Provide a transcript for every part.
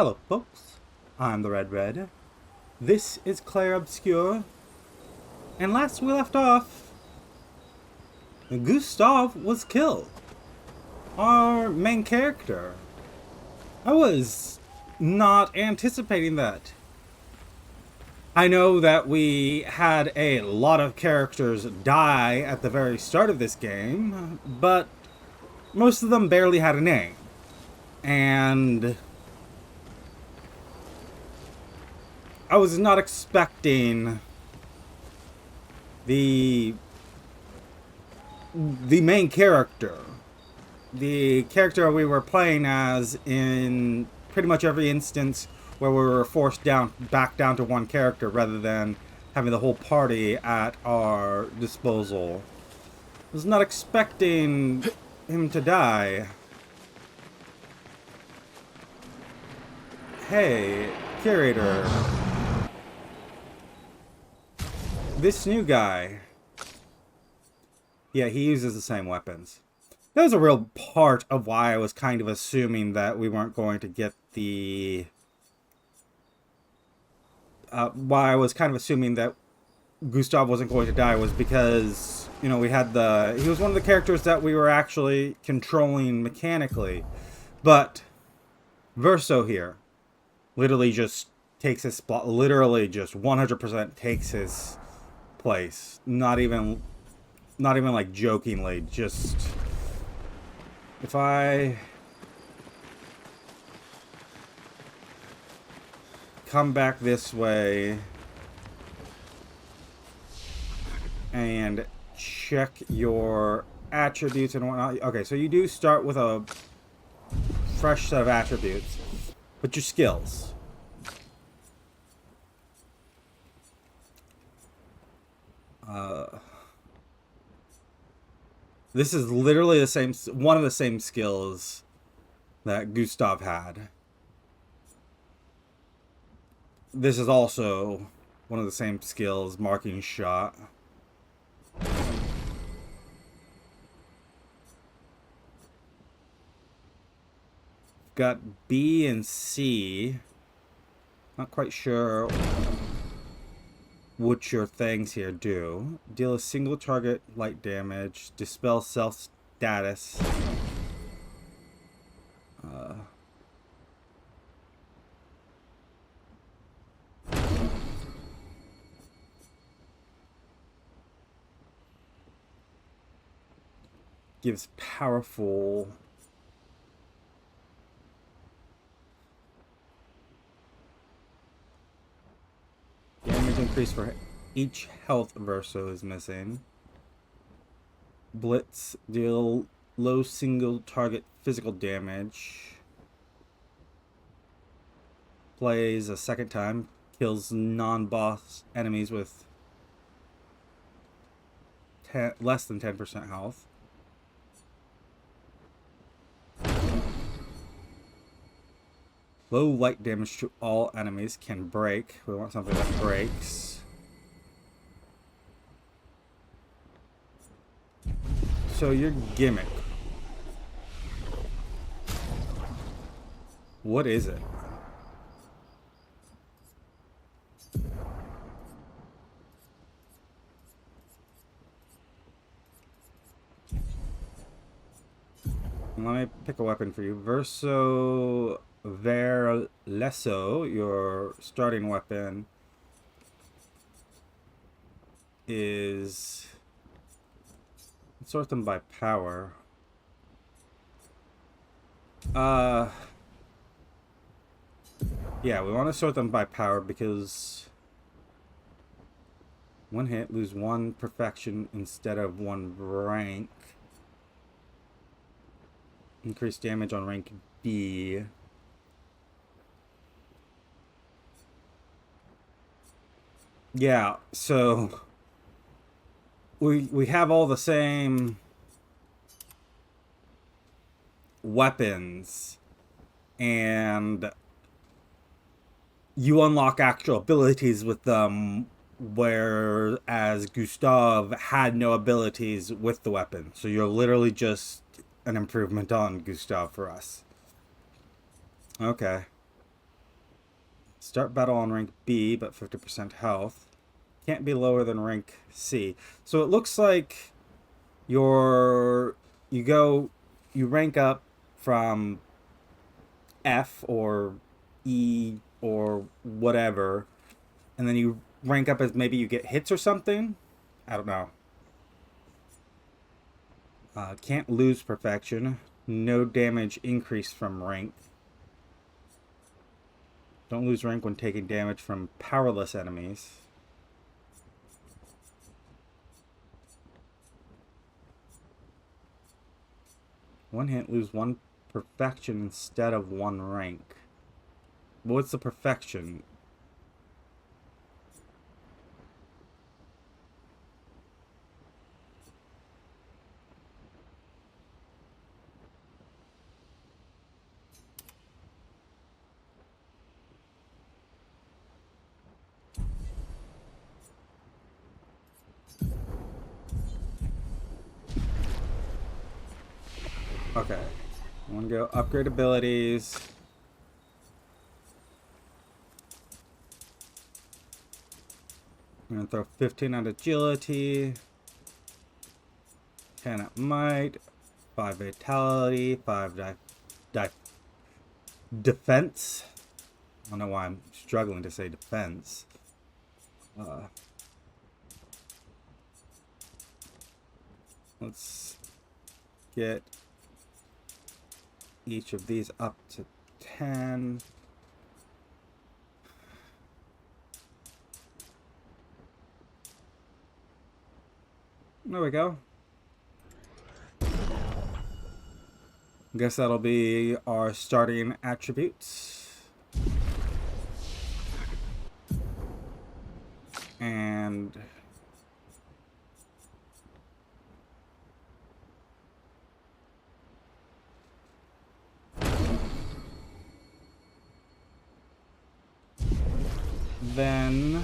Hello folks, I'm the Red. This is Clair Obscur, and last we left off, Gustave was killed. Our main character. I was not anticipating that. I know that we had a lot of characters die at the very start of this game, but most of them barely had a name. And I was not expecting the main character. The character we were playing as in pretty much every instance where we were forced back down to one character rather than having the whole party at our disposal. I was not expecting him to die. Hey, curator. This new guy. Yeah, he uses the same weapons. That was a real part of why I was kind of assuming that we weren't going to get the... why I was kind of assuming that Gustave wasn't going to die was because, you know, we had the... He was one of the characters that we were actually controlling mechanically. But Verso here literally just takes his spot. Literally just 100% takes his place. Not even like jokingly. Just... If I come back this way and check your attributes and whatnot. Okay, so you do start with a fresh set of attributes, but your skills. This is literally the same, one of the same skills that Gustave had. This is also one of the same skills, marking shot. Got B and C. Not quite sure what your things here do. Deal a single target light damage. Dispel self status. Gives powerful... Damage increase for each health Verso is missing. Blitz, deal low single target physical damage. Plays a second time. Kills non-boss enemies with less than 10% health. Low light damage to all enemies, can break. We want something that breaks. So your gimmick. What is it? Let me pick a weapon for you. Verso... Verso, your starting weapon, is... Let's sort them by power. Yeah, we want to sort them by power because one hit, lose one perfection instead of one rank. Increase damage on rank B. Yeah, so we have all the same weapons, and you unlock actual abilities with them, whereas Gustave had no abilities with the weapon. So you're literally just an improvement on Gustave for us. Okay. Start battle on rank B, but 50% health. Can't be lower than rank C. So it looks like you rank up from F or E or whatever, and then you rank up as maybe you get hits or something. I don't know. Can't lose perfection. No damage increase from rank. Don't lose rank when taking damage from powerless enemies. One hit, lose one perfection instead of one rank. What's the perfection? Okay. I want to go upgrade abilities. I'm going to throw 15 at agility, 10 at might, 5 vitality, 5 defense. I don't know why I'm struggling to say defense. Let's get each of these up to 10. There we go. Guess that'll be our starting attributes. And then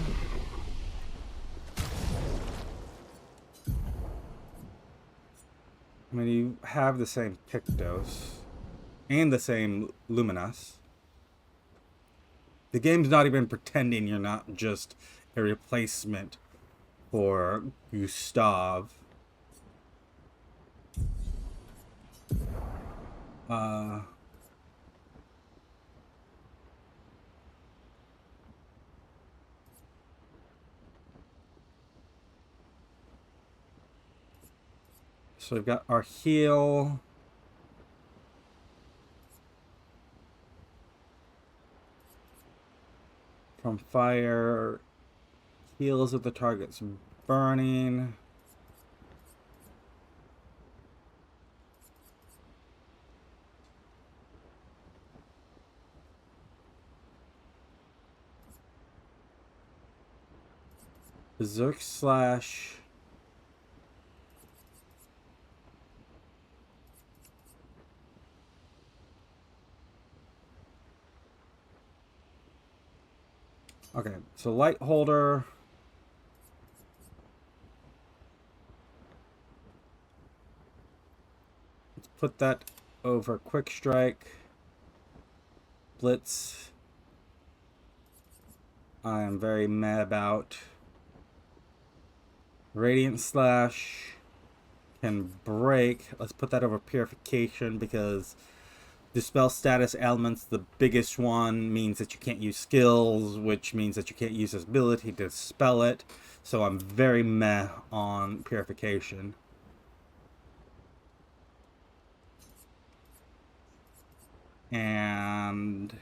I mean, you have the same Pictos and the same Luminous. The game's not even pretending you're not just a replacement for Gustave. So we've got our heal. From fire. Heals if the target's burning. Berserk slash. Okay, so light holder. Let's put that over quick strike. Blitz. I am very mad about. Radiant slash can break. Let's put that over purification because dispel status elements, the biggest one, means that you can't use skills, which means that you can't use this ability to dispel it. So I'm very meh on purification. And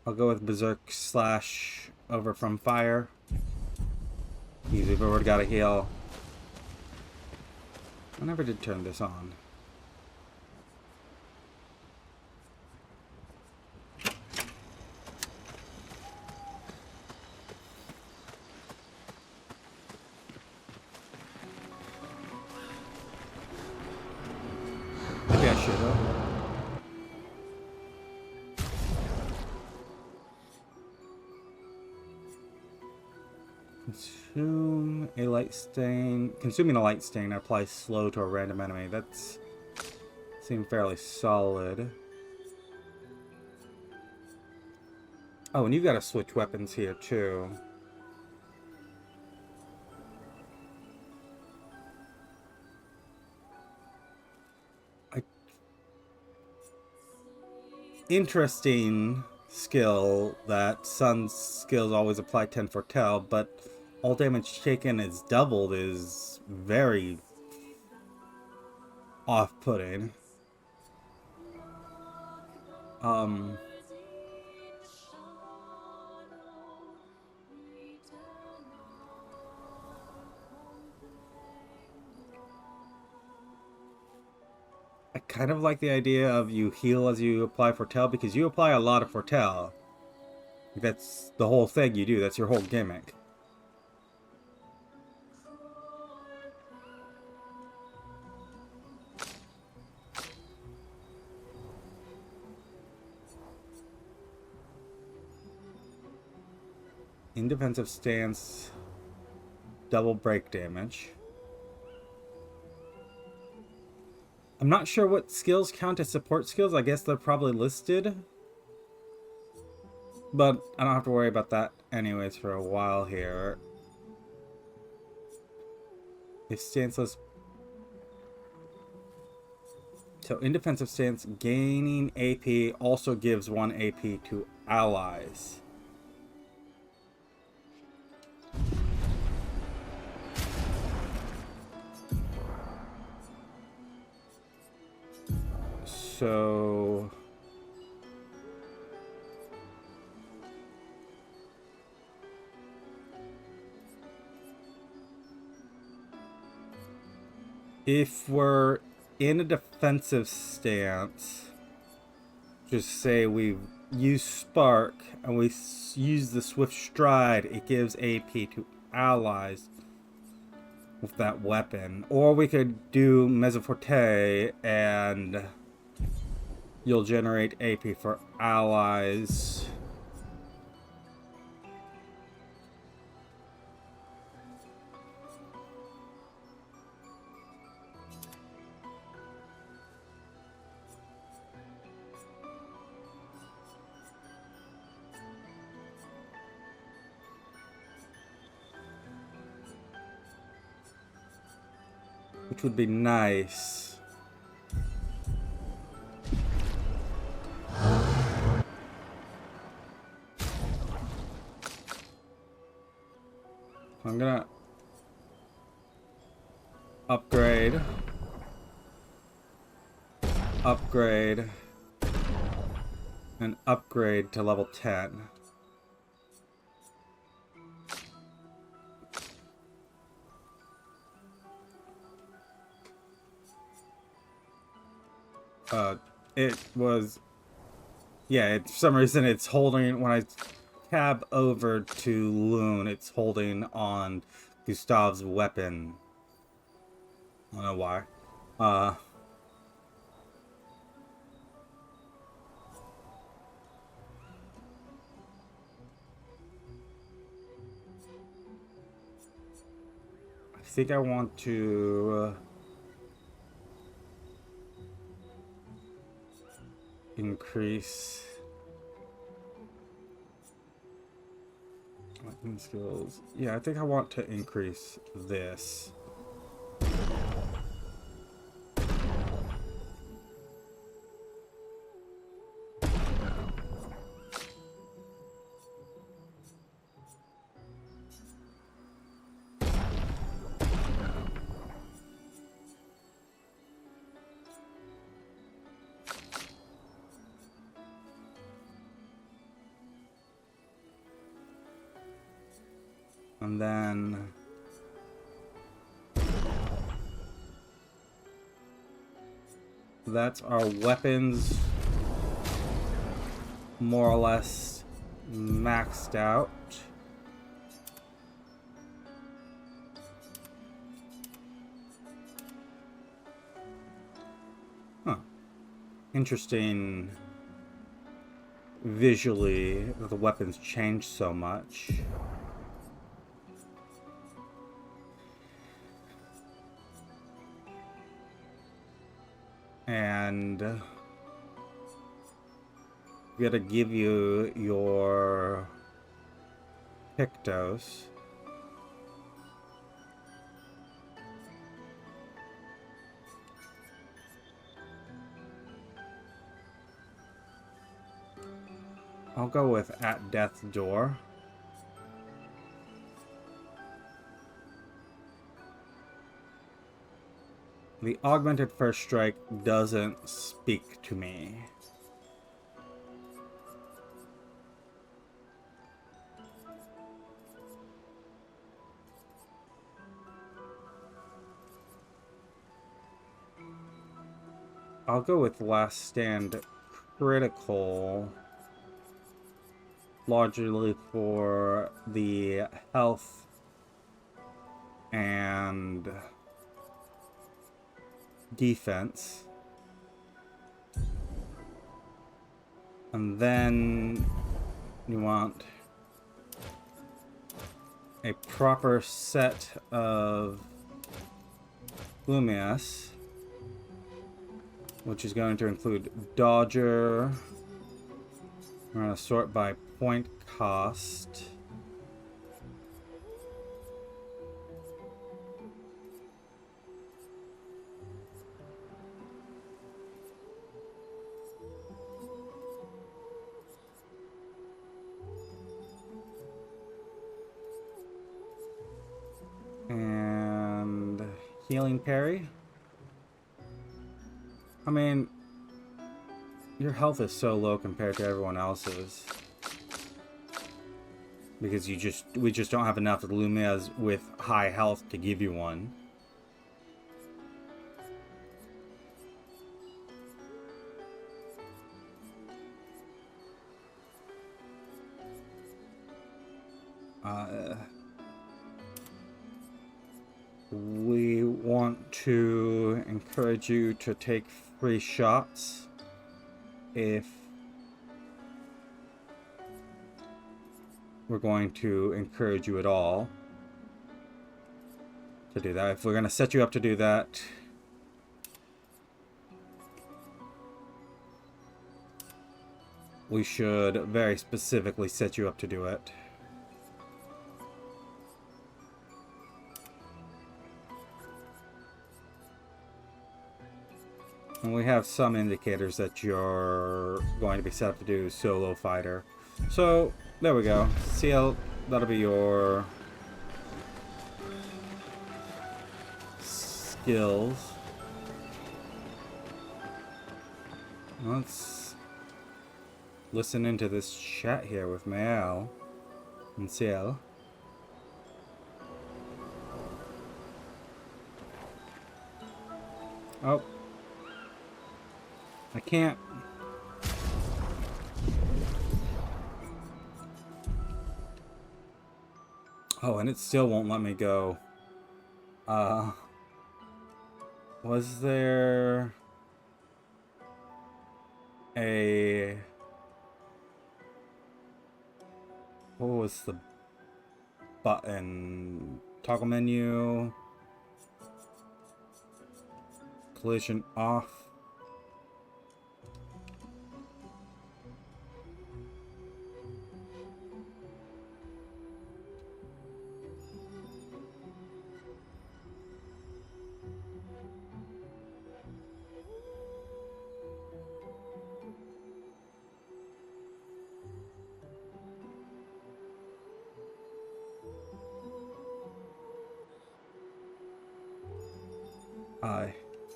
I'll go with Berserk slash over from fire. Easy, but we've got to heal. I never did turn this on. Maybe I should have. Consume a light stain. Consuming a light stain applies slow to a random enemy. That's seems fairly solid. Oh, and you gotta switch weapons here too. Interesting skill that Sun's skills always apply 10 foretell, but all damage taken is doubled is very off-putting. I kind of like the idea of you heal as you apply foretell, because you apply a lot of foretell. That's the whole thing you do. That's your whole gimmick. In defensive stance, double break damage. I'm not sure what skills count as support skills. I guess they're probably listed. But I don't have to worry about that anyways for a while here. If stanceless... So in defensive stance, gaining AP also gives 1 AP to allies. So... if we're in a defensive stance, just say we use Spark and we use the Swift Stride, it gives AP to allies with that weapon. Or we could do Mezzoforte and you'll generate AP for allies. Which would be nice. I'm gonna upgrade, and upgrade to level 10. It was, yeah, for some reason it's holding, when I tab over to Loon, it's holding on Gustave's weapon. I don't know why. I think I want to increase weapon skills. Yeah, I think I want to increase this. And then that's our weapons more or less maxed out. Huh. Interesting visually that the weapons change so much. And gotta give you your Pictos. I'll go with At Death's Door. The augmented first strike doesn't speak to me. I'll go with Last Stand critical, largely for the health and defense. And then you want a proper set of Lumias, which is going to include Dodger. We're going to sort by point cost. And healing parry. I mean, your health is so low compared to everyone else's. Because we just don't have enough Lumias with high health to give you one. We want to encourage you to take free shots if we're going to encourage you at all to do that. If we're going to set you up to do that, we should very specifically set you up to do it. And we have some indicators that you're going to be set up to do solo fighter. So, there we go. CL, that'll be your skills. Let's listen into this chat here with Mael and CL. Oh. I can't. Oh, and it still won't let me go. Was there a... What was the button? Toggle menu. Collision off.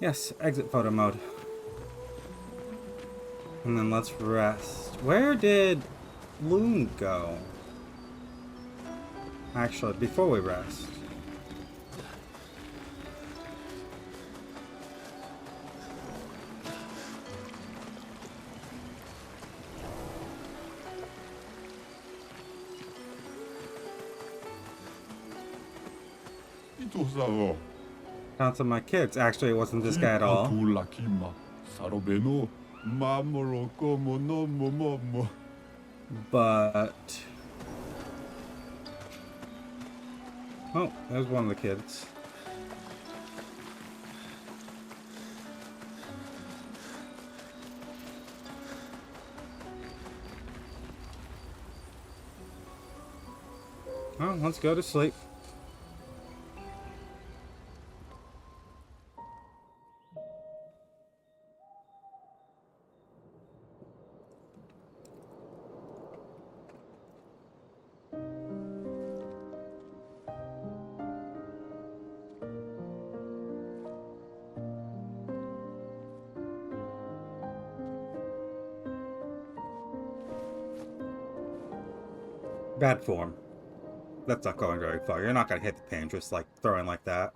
Yes, exit photo mode. And then let's rest. Where did Loon go? Actually, before we rest. Counts on my kids. Actually, it wasn't this guy at all. But... Oh, there's one of the kids. Well, let's go to sleep. Bad form. That's not going very far. You're not going to hit the Paintress like throwing like that.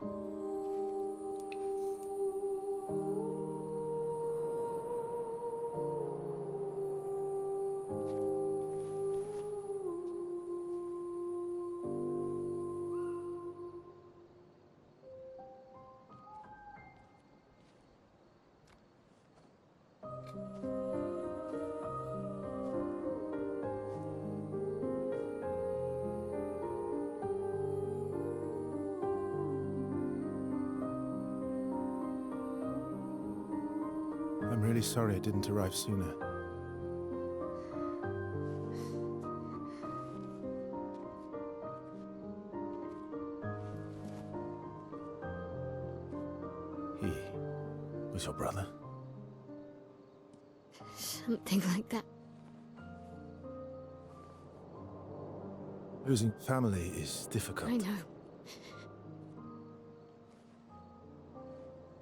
I'm really sorry it didn't arrive sooner. He was your brother? Something like that. Losing family is difficult. I know.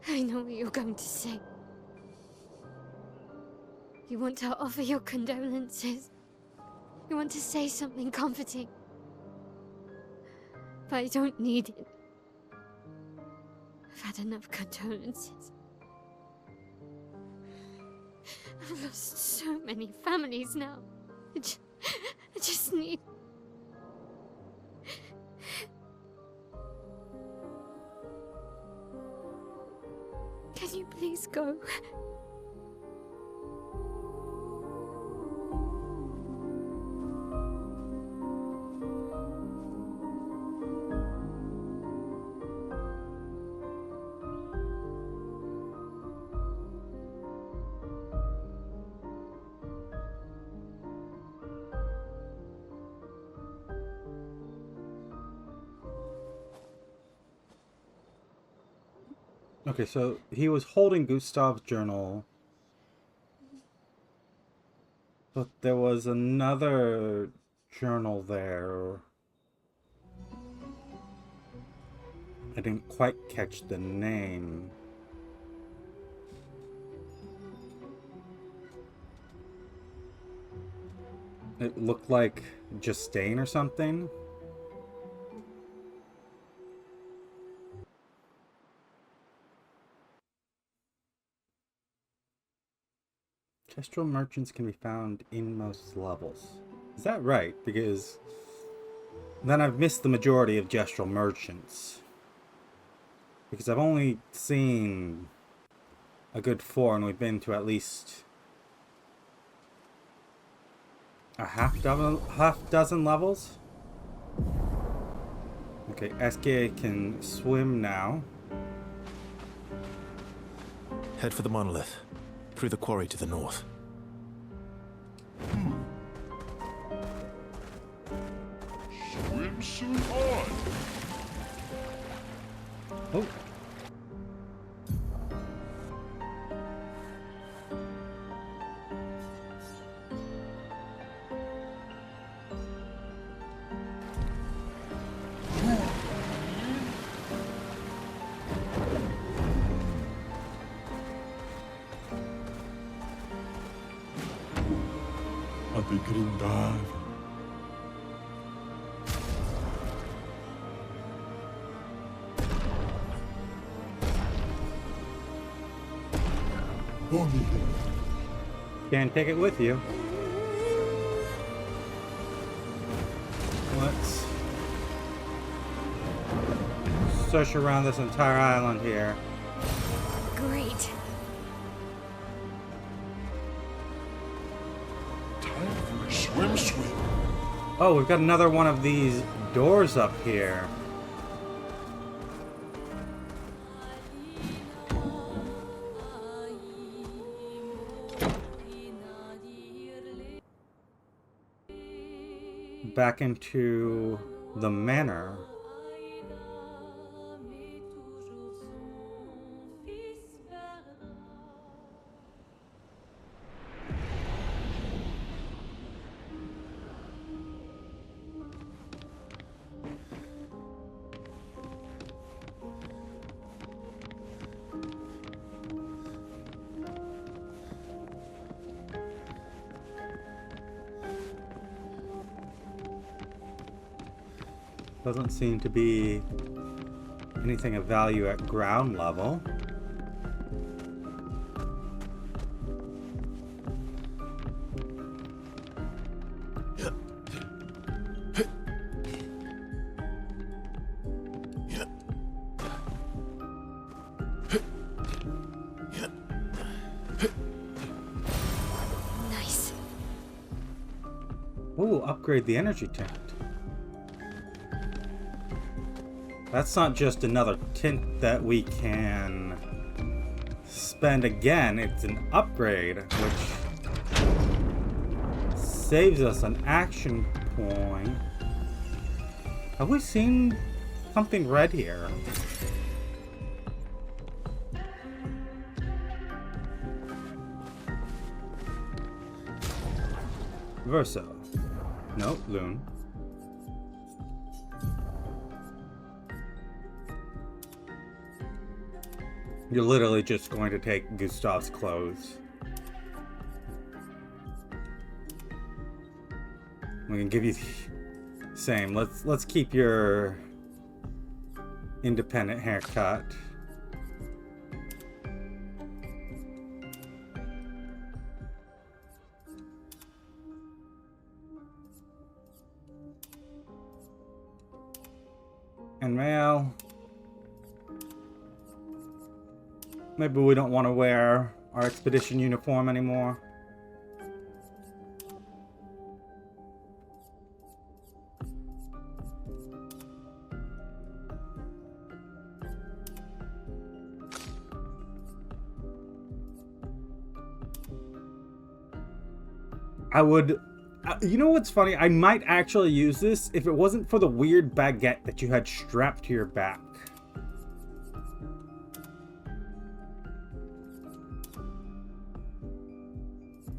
I know what you're going to say. You want to offer your condolences. You want to say something comforting. But I don't need it. I've had enough condolences. I've lost so many families now. I just need... Can you please go? Okay, so he was holding Gustave's journal. But there was another journal there. I didn't quite catch the name. It looked like Gustave or something. Gestral merchants can be found in most levels. Is that right? Because then I've missed the majority of Gestral merchants. Because I've only seen a good 4 and we've been to at least a half dozen levels. Okay, SK can swim now. Head for the monolith. Through the quarry to the north. Swimsuit on! Oh. Can't take it with you. Let's search around this entire island here. Great. Time for a swim. Oh, we've got another one of these doors up here. Back into The Manor. Doesn't seem to be anything of value at ground level. Nice. Ooh, upgrade the energy tank. That's not just another tint that we can spend again. It's an upgrade, which saves us an action point. Have we seen something red here? Verso. No, Loon. You're literally just going to take Gustave's clothes. We can give you the same. Let's keep your independent haircut. And male. Maybe we don't want to wear our expedition uniform anymore. I would... you know what's funny? I might actually use this if it wasn't for the weird baguette that you had strapped to your back.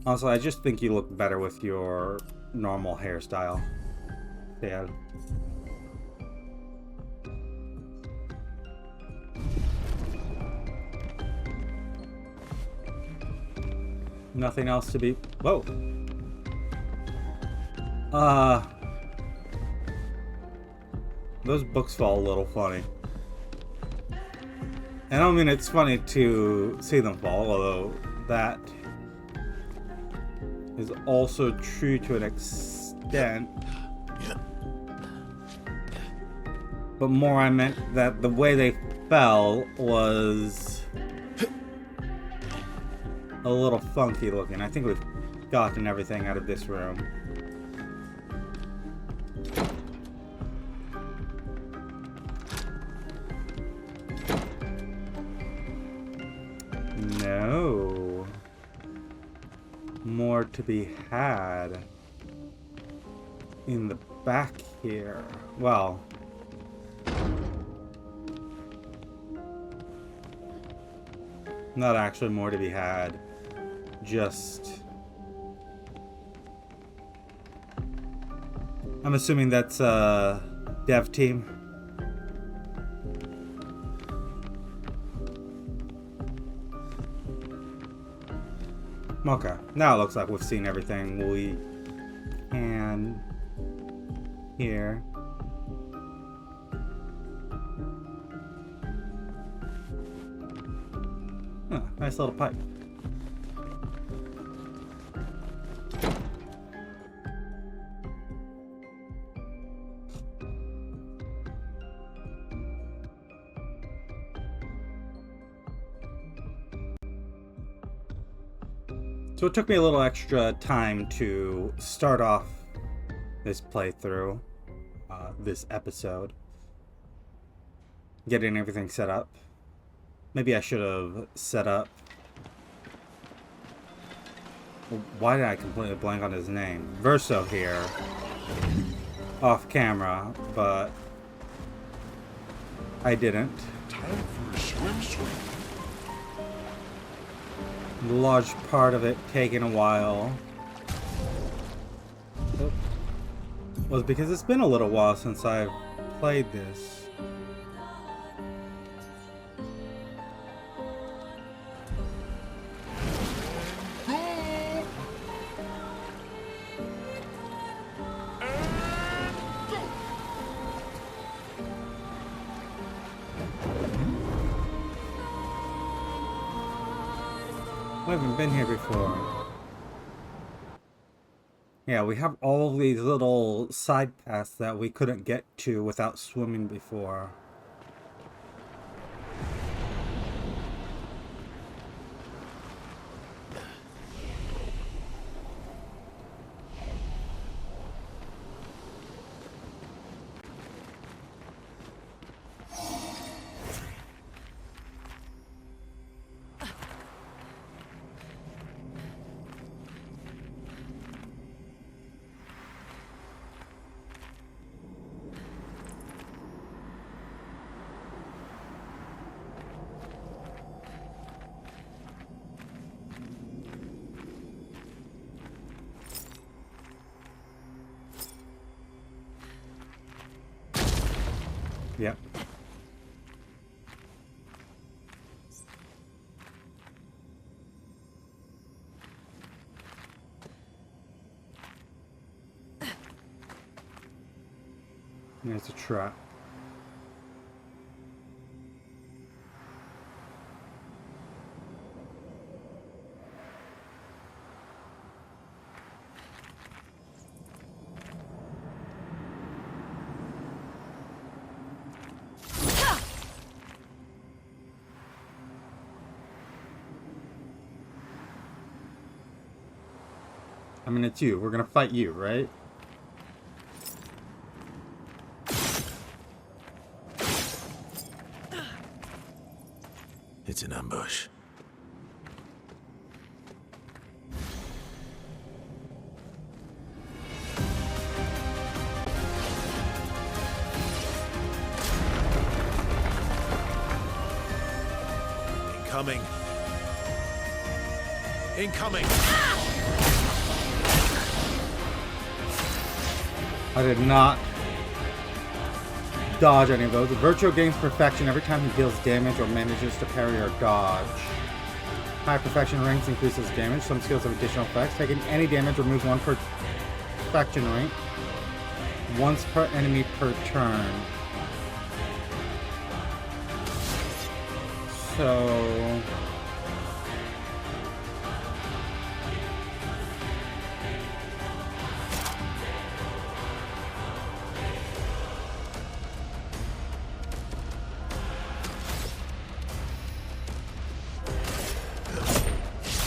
Also, I just think you look better with your normal hairstyle. Yeah. Nothing else to be... Whoa. Those books fall a little funny. And I don't mean it's funny to see them fall, although that is also true to an extent. But more I meant that the way they fell was a little funky looking. I think we've gotten everything out of this room. No. More to be had in the back here. Well, not actually more to be had. Just... I'm assuming that's a dev team. Okay, now it looks like we've seen everything we can here. Oh, nice little pipe. So it took me a little extra time to start off this playthrough, this episode, getting everything set up. Maybe I should have set up... Why did I completely blank on his name? Verso here. off camera, but I didn't. Time for a swim. A large part of it taking a while was because it's been a little while since I've played this. We haven't been here before. Yeah, we have all these little side paths that we couldn't get to without swimming before. Yep. There's a trap. I mean, it's you. We're gonna fight you, right? It's an ambush. Incoming. Incoming. I did not dodge any of those. Verso gains perfection every time he deals damage or manages to parry or dodge. High perfection ranks increases damage. Some skills have additional effects. Taking any damage removes one perfection rank. Once per enemy per turn. So...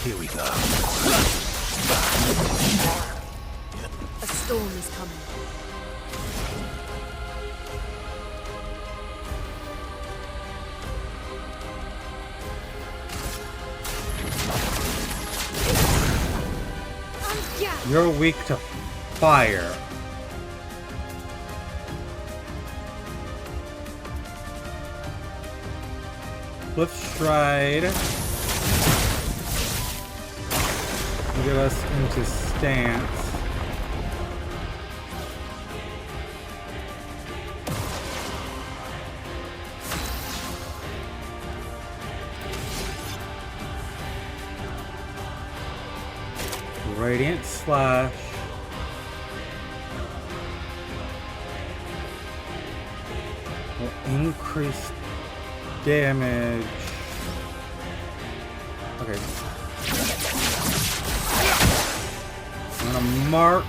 Here we go. A storm is coming. You're weak to fire. Flip stride. Get us into stance. Radiant slash. Will increase damage. Okay. I'm gonna mark.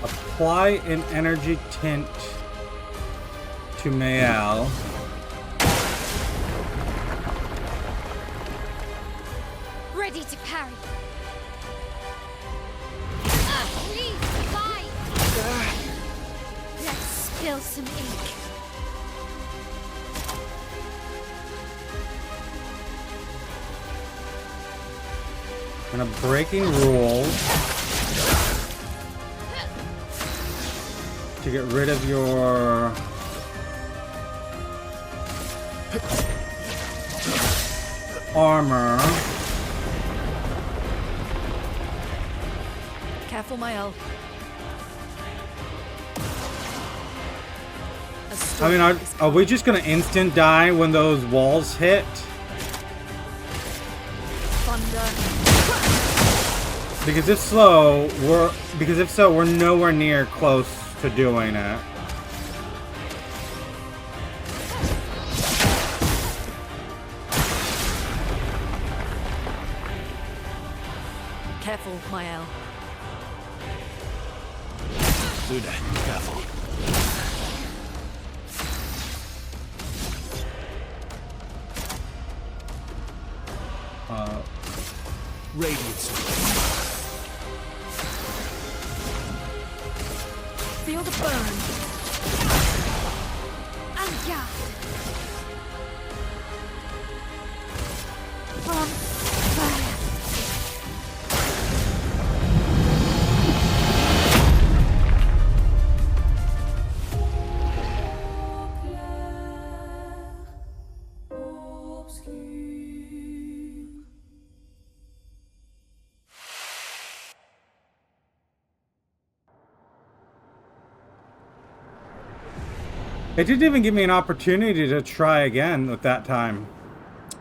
Apply an energy tint to Mayal. Ready to parry. Please, fight! still some ink. And a breaking rules to get rid of your armor. Careful, my elf. I mean, are we just gonna instant die when those walls hit? Thunder. Because if so, we're nowhere near close to doing it. Careful, my elf. Do that. Careful. Radiance. Feel the burn. And yeah. From fire. It didn't even give me an opportunity to try again at that time.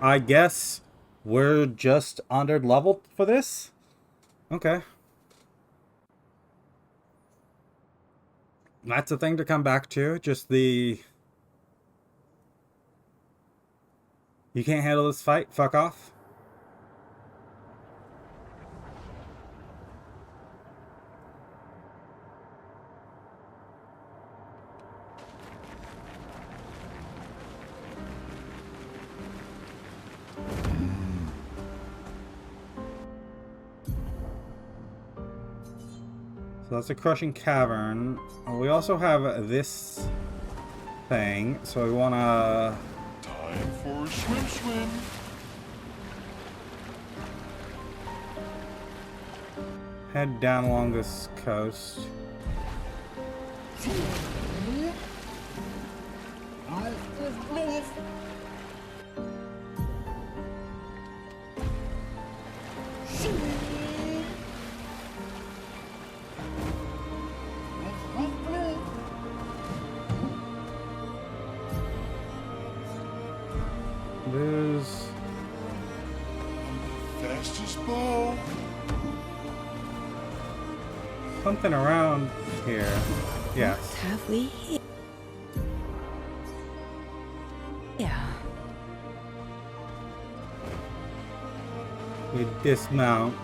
I guess we're just under leveled for this? Okay. That's a thing to come back to. Just the... You can't handle this fight? Fuck off. So that's a crushing cavern. We also have this thing, so we wanna... Time for a swim. head down along this coast. There's Fastest bow. something around here. Yes. What have we here? Yeah. We dismount.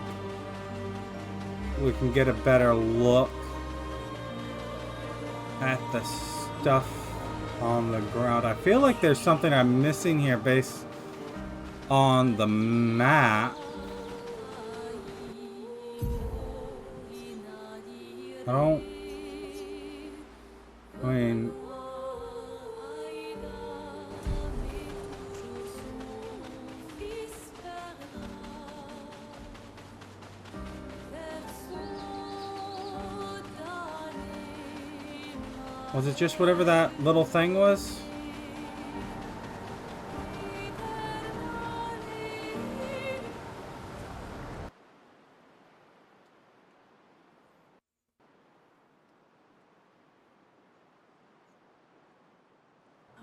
We can get a better look at the stuff on the ground. I feel like there's something I'm missing here based on the map. I mean... Was it just whatever that little thing was?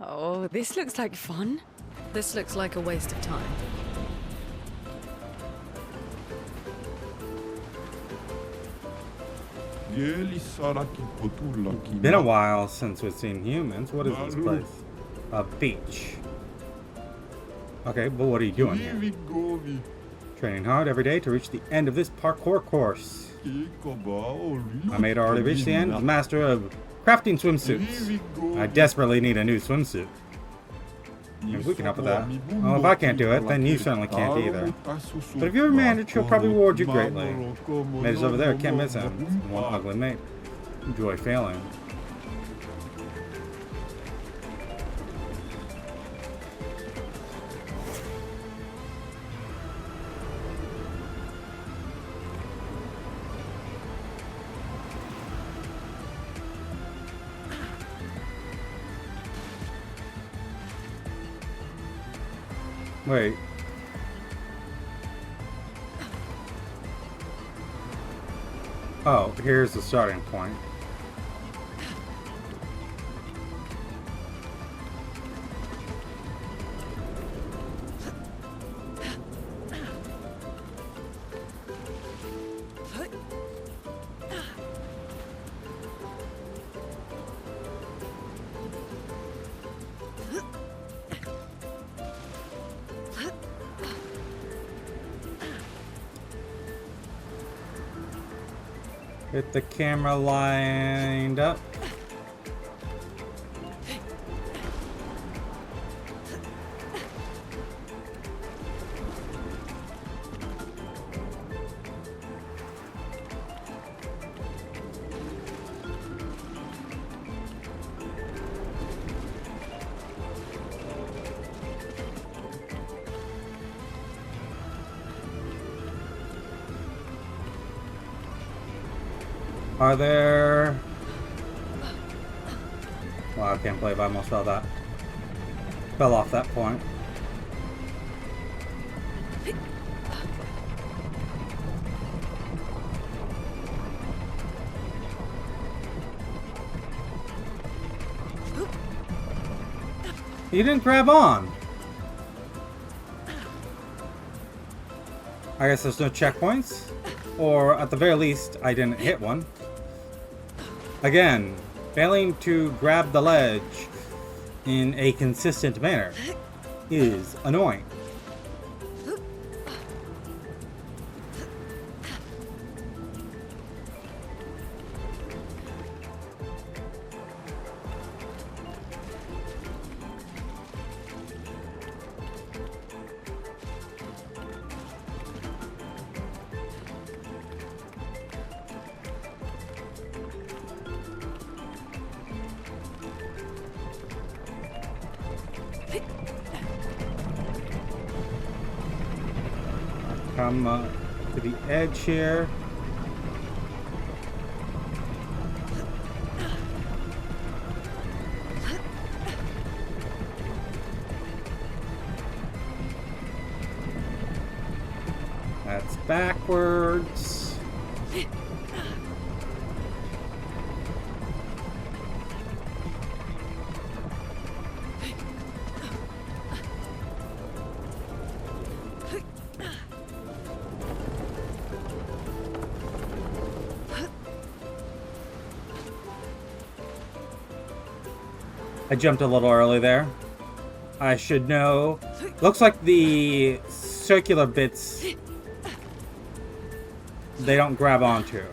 Oh, this looks like fun. This looks like a waste of time. Been a while since we've seen humans. What is this place? A beach. Okay, but what are you doing here? Training hard every day to reach the end of this parkour course. I made already reached the end. Master of crafting swimsuits. I desperately need a new swimsuit. If we can help with that. Well, if I can't do it, then you certainly can't either. But if you're a manage, he'll probably reward you greatly. Mate is over there, can't miss him. One ugly mate. Enjoy failing. Wait. Oh, here's the starting point. Get the camera lined up. Are there... Wow, I can't believe I almost fell off that point. You didn't grab on. I guess there's no checkpoints. Or at the very least, I didn't hit one. Again, failing to grab the ledge in a consistent manner is annoying. Come to the edge here. That's backwards. I jumped a little early there. I should know. Looks like the circular bits, they don't grab onto.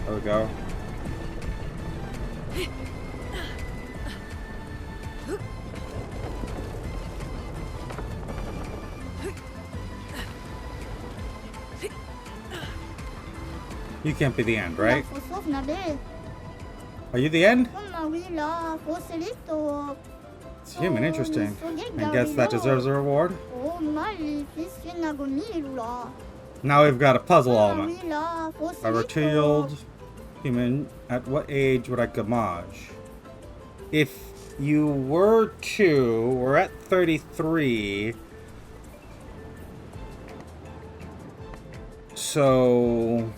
There we go. You can't be the end, right? Are you the end? It's human, interesting. I guess that deserves a reward. Now we've got a puzzle element. A retitled human. At what age would I gommage? If you were to, we're at 33. So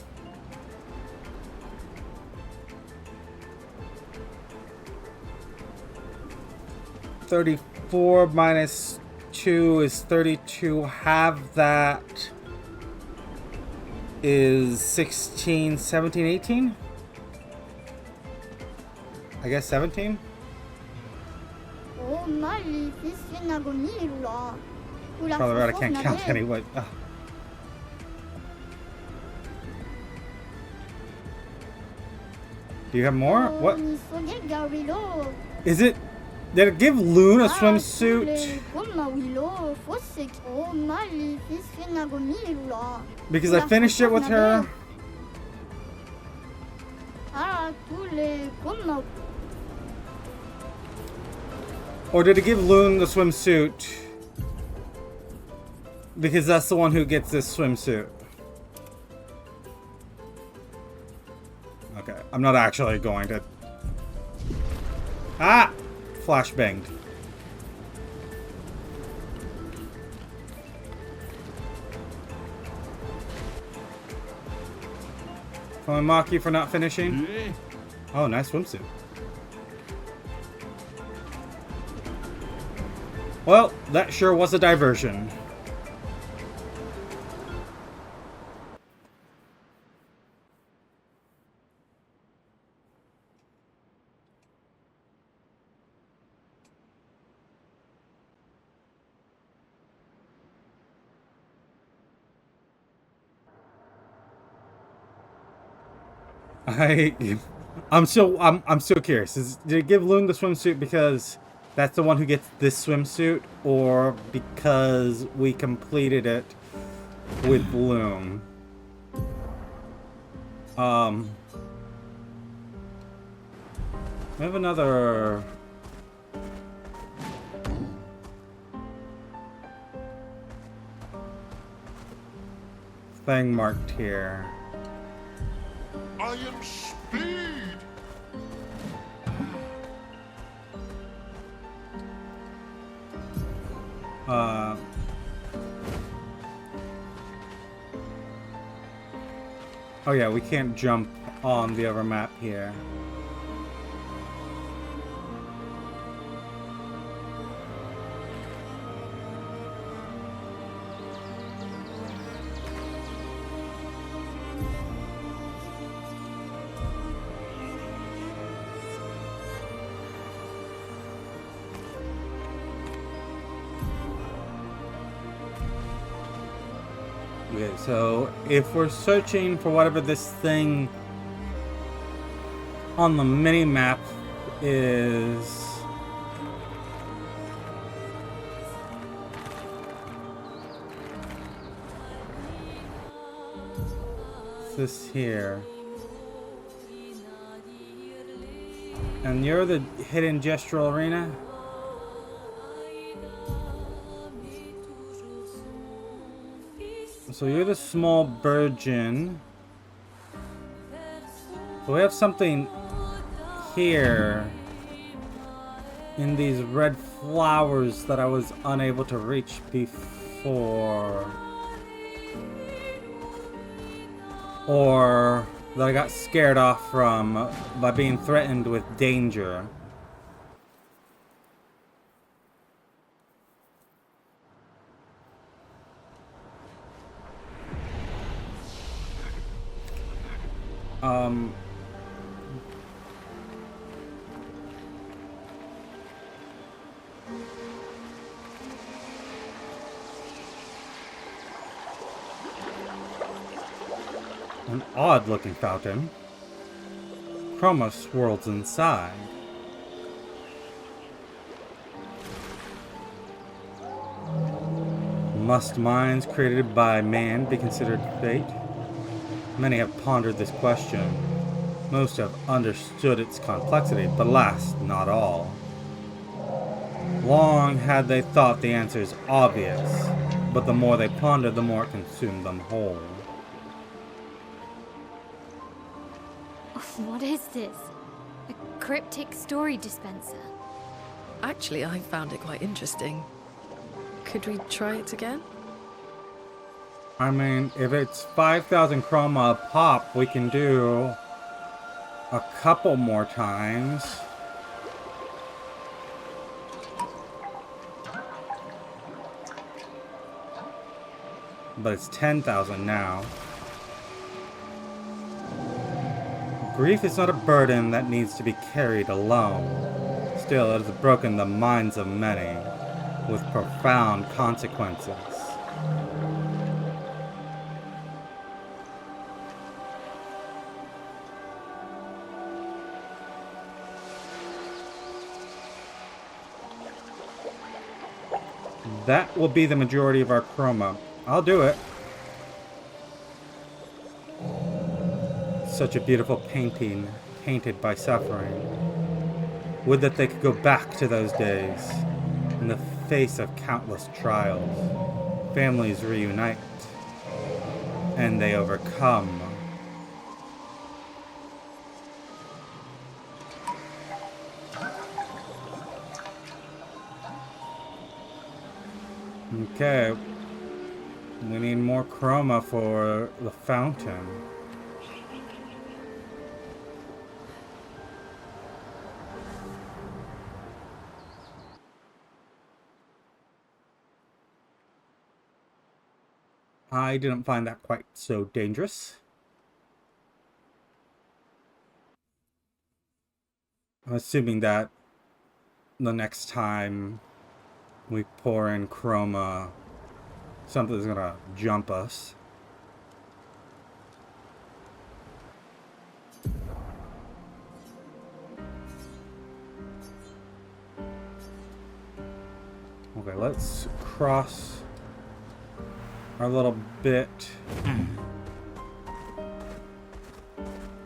34 minus 2 is 32. Half that is 16, 17, 18? I guess 17? Probably right, I can't count anyway. Ugh. Do you have more? What? Is it... Did it give Loon a swimsuit? Because I finished it with her. Or did it give Loon the swimsuit? Because that's the one who gets this swimsuit. Okay, I'm not actually going to... Ah! Flashbanged. Can I mock you for not finishing? Oh, nice swimsuit. Well, that sure was a diversion. I'm so curious. Did it give Loon the swimsuit because that's the one who gets this swimsuit, or because we completed it with Loon? We have another thing marked here. I am speed. Oh yeah, we can't jump on the other map here. Okay, so if we're searching for whatever this thing on the mini-map is... this here. And you're the hidden Gestral arena? So you're the small Bourgeon. So we have something here in these red flowers that I was unable to reach before. Or that I got scared off from by being threatened with danger. An odd-looking fountain. Chroma swirls inside. Must mines created by man be considered fate? Many have pondered this question. Most have understood its complexity, but alas, not all. Long had they thought the answers obvious, but the more they pondered, the more it consumed them whole. What is this? A cryptic story dispenser? Actually, I found it quite interesting. Could we try it again? I mean, if it's 5,000 chroma a pop, we can do a couple more times. But it's 10,000 now. Grief is not a burden that needs to be carried alone. Still, it has broken the minds of many, with profound consequences. That will be the majority of our chroma. I'll do it. Such a beautiful painting, painted by suffering. Would that they could go back to those days. In the face of countless trials, families reunite, and they overcome. Okay, we need more chroma for the fountain. I didn't find that quite so dangerous. I'm assuming that the next time we pour in chroma, something's gonna jump us. Okay, let's cross our little bit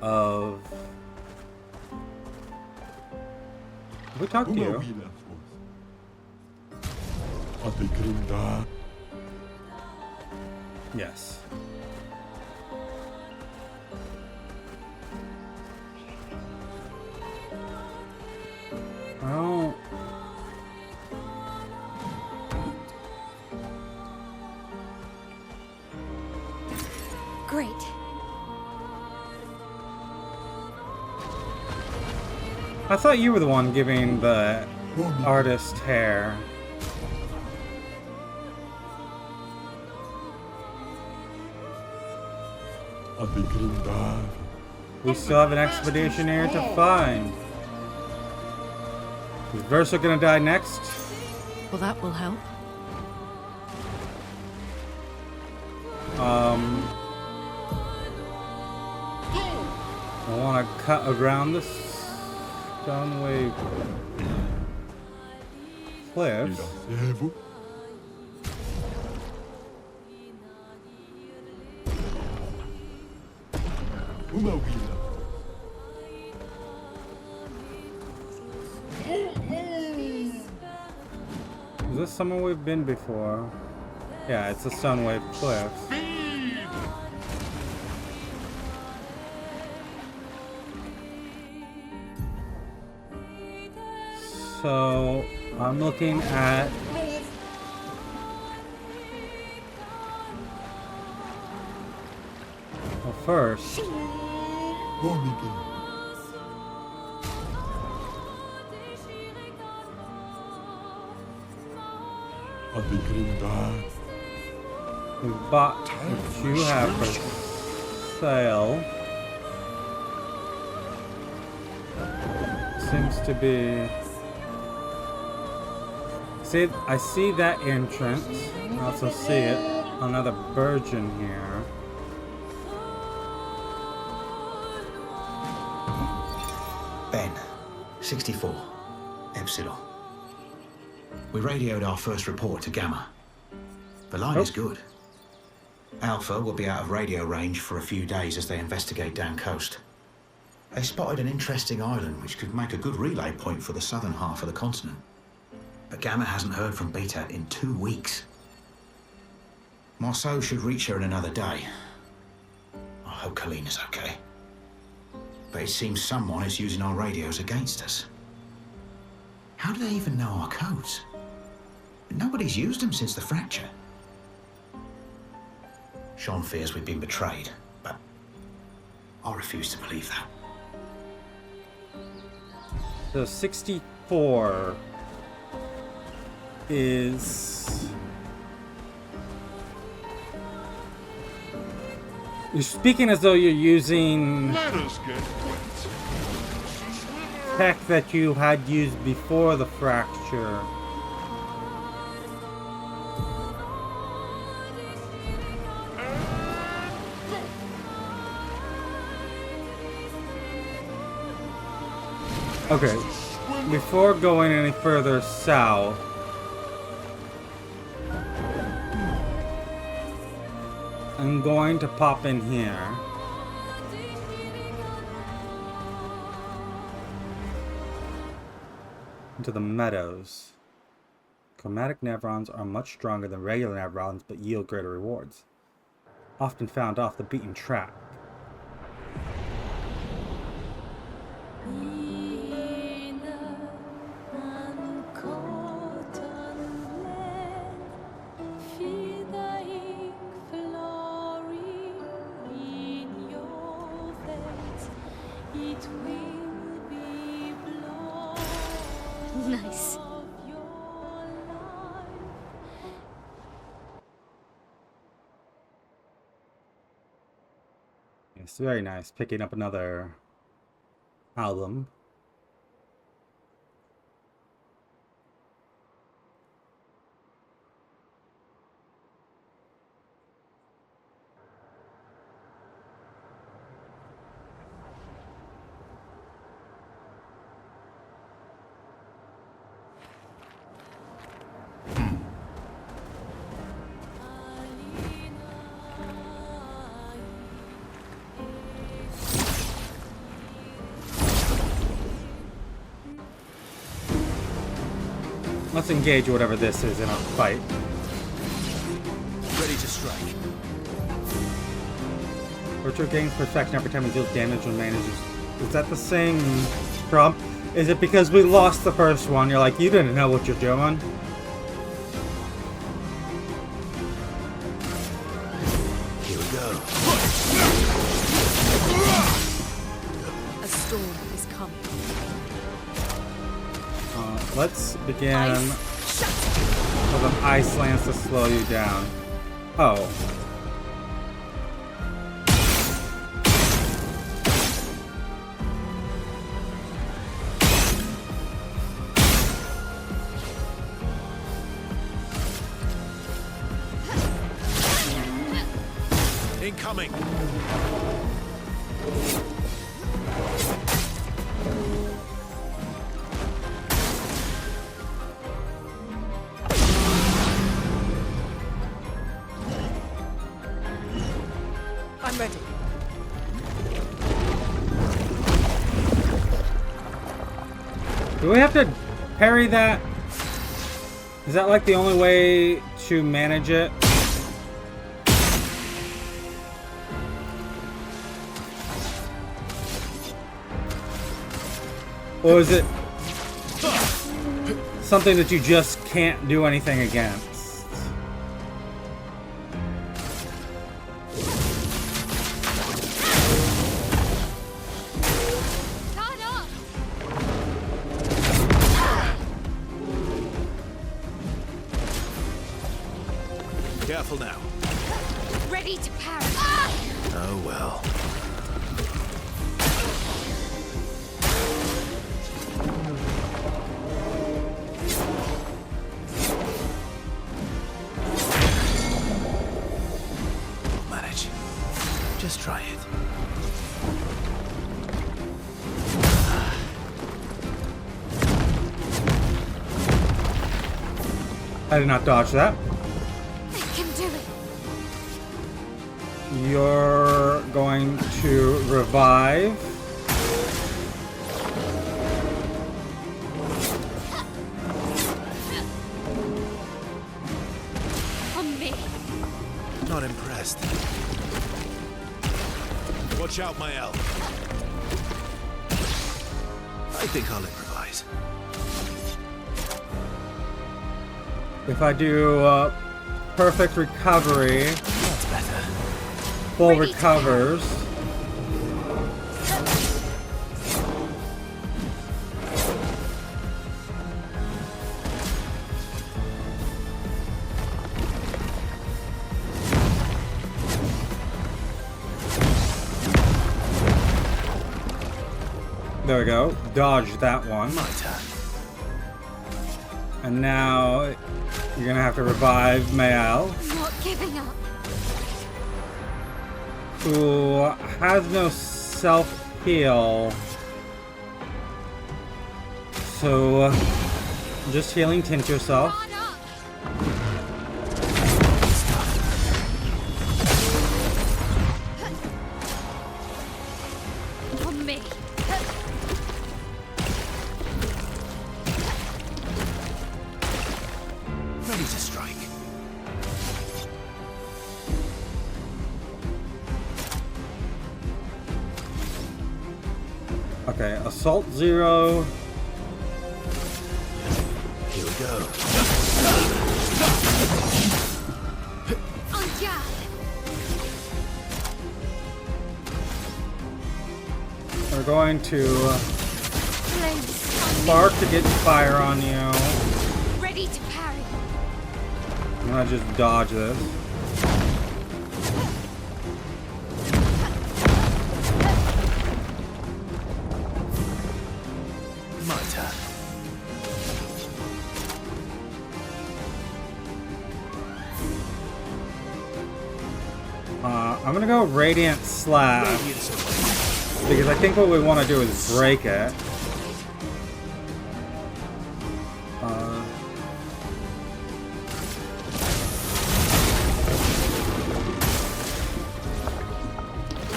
of... We talked to you. Yes. Oh. Great. I thought you were the one giving the artist hair. We still have an expedition here to find. Is Verso gonna die next? Well, that will help. I want to cut around the stone wave cliffs. Is this somewhere we've been before? Yeah, it's a stone wave cliff. So I'm looking at first. We bought what you have for sale. Seems to be. See, I see that entrance. I also see it. Another Bourgeon here. Ben, 64, Epsilon. We radioed our first report to Gamma. The line is good. Alpha will be out of radio range for a few days as they investigate down coast. They spotted an interesting island which could make a good relay point for the southern half of the continent. But Gamma hasn't heard from Beta in 2 weeks. Marceau should reach her in another day. I hope Kalina's okay. But it seems someone is using our radios against us. How do they even know our codes? Nobody's used them since the fracture. Sean fears we've been betrayed, but I refuse to believe that. So 64 is... You're speaking as though you're using Let us get wet. tech that you had used before the fracture. Okay, before going any further south, I'm going to pop in here. Into the meadows. Chromatic nevrons are much stronger than regular nevrons, but yield greater rewards. Often found off the beaten track. Nice. It's very nice. Picking up another album. Let's engage whatever this is in a fight. Ready to strike. Verso gains perfection every time it deals damage when manages. Is that the same prompt? Is it because we lost the first one? You're like, you didn't know what you're doing. Here we go. A storm is coming. Let's begin with an ice lance to slow you down. Oh. Incoming. I'm ready. Do we have to parry that? Is that like the only way to manage it? Or is it something that you just can't do anything against? Caught up. Careful now. Ready to parry. Oh well. Manage. Just try it. I did not dodge that. I can do it. You're going to revive. On me. Not impressed. Watch out, my elf. I think I'll improvise. If I do perfect recovery, That's better. full Ready to recovers. There we go. Dodge that one. My turn. And now you're gonna have to revive Mayal, Not giving up. who has no self-heal. So just healing tint yourself. Caught up. Okay, assault 0. Here we go. En garde! We're going to Flames on spark to get fire on you. me! Ready to parry! I'm gonna just dodge this. My turn. I'm gonna go Radiant Slash. Radiance away. Because I think what we want to do is break it.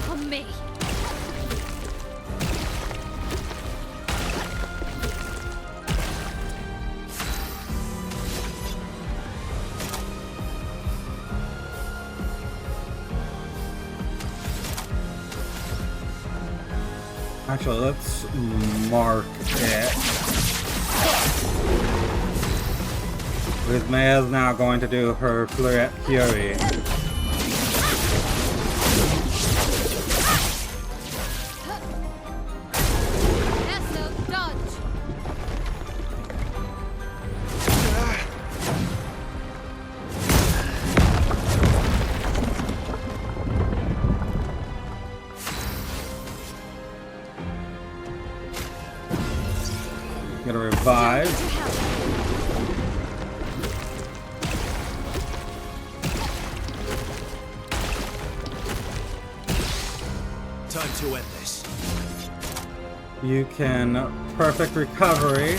On me! Actually, let's mark it. Because Maya's now going to do her Fleuret Fury. Verso, dodge! Gonna revive. To help! Time to end this. You can perfect recovery.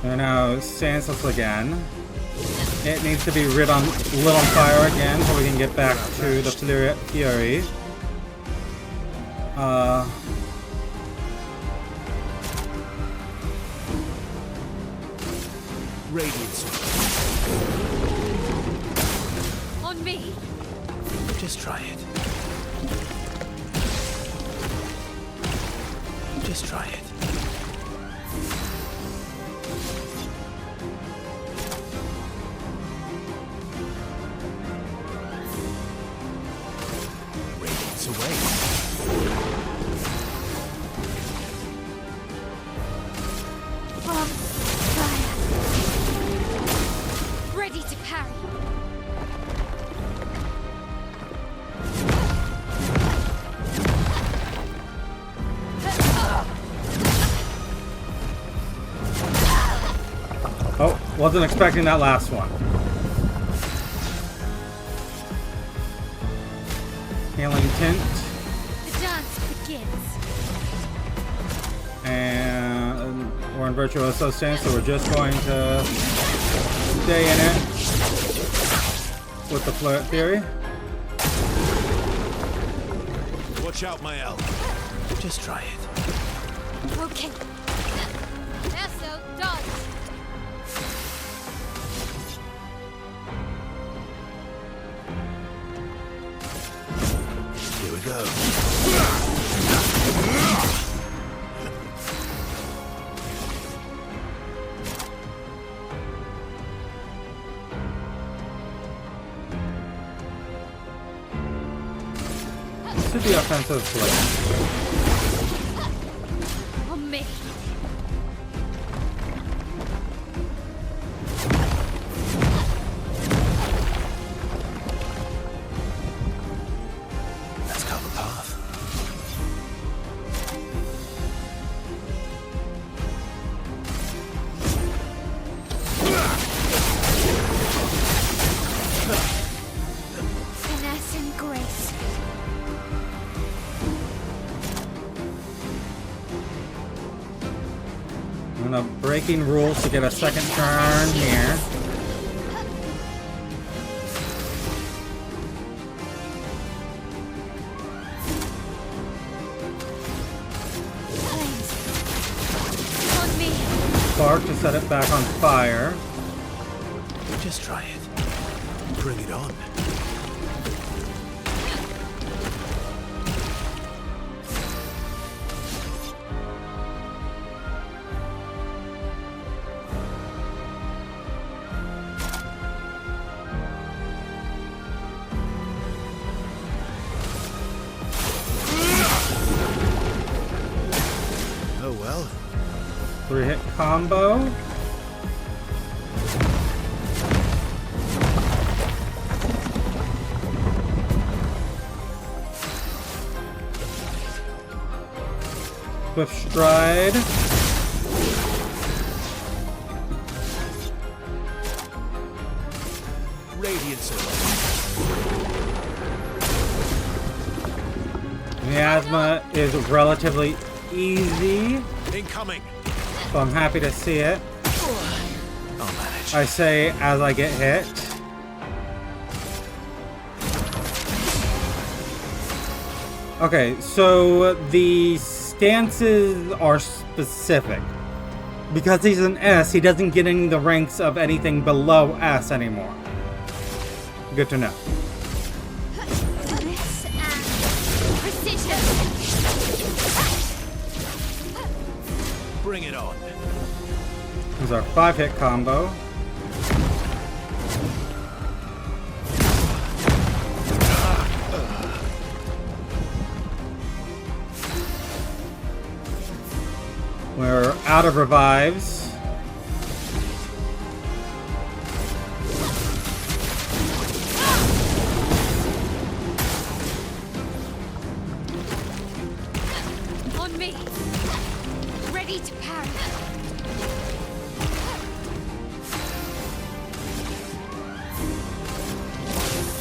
And now senseless again. It needs to be lit on fire again so we can get back to the Fleuret Fury. Radiance. On me! Just try it. Just try it. Radiance away. On fire! Ready to parry! Oh, wasn't expecting that last one. Healing Tint. The dance begins! And we're in Virtuoso stance, so we're just going to stay in it with the Fleuret Fury. Watch out, my elf. Just try it. Okay. Verso, dodge! Here we go. To the offensive play. On me! Let's cover path. Finesse and grace. I'm gonna breaking rules to get a second turn here. spark to set it back on fire. Just try it. Bring it on. Oh well. 3-hit combo. Swift stride. Radiance. Miasma is relatively easy, Incoming. so I'm happy to see it. I'll manage. I say as I get hit. Okay, so the stances are specific. Because he's an S, he doesn't get any of the ranks of anything below S anymore. Good to know. This and precision. Bring it on. Here's our 5-hit combo. We're out of revives. On me. Ready to parry.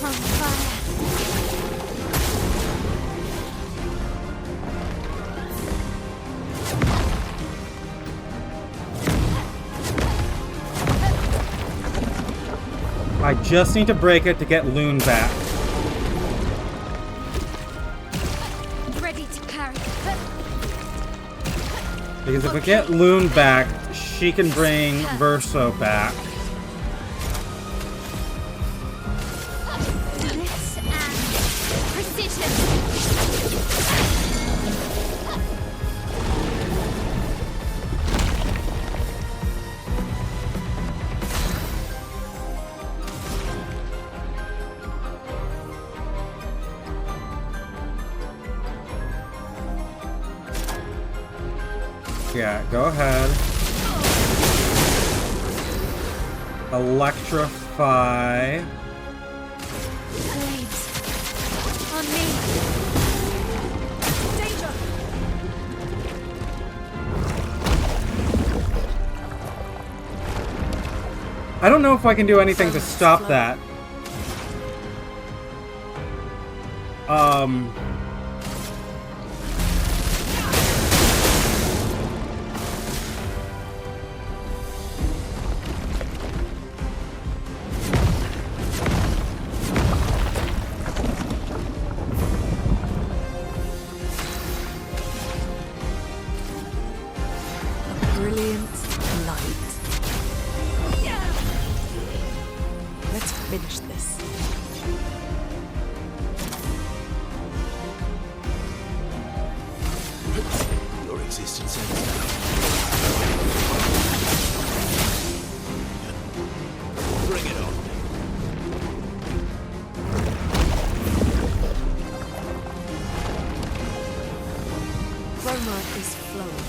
On fire. I just need to break it to get Loon back. Ready to parry. Because if we get Loon back, she can bring Verso back. This and precision. Yeah, go ahead. Electrify. Blades. On me. Danger. I don't know if I can do anything to stop that. Brilliant light. Let's finish this. Your existence ends now. Bring it on. Chroma is flowing.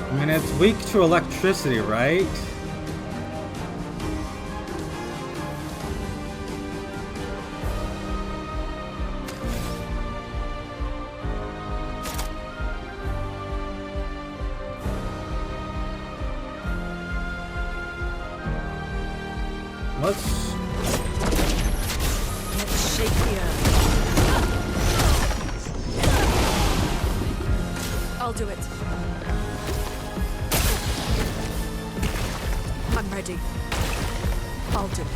I mean, it's weak to electricity, right? Let's... Let's shake the earth. I'll do it. I'm ready. I'll do it.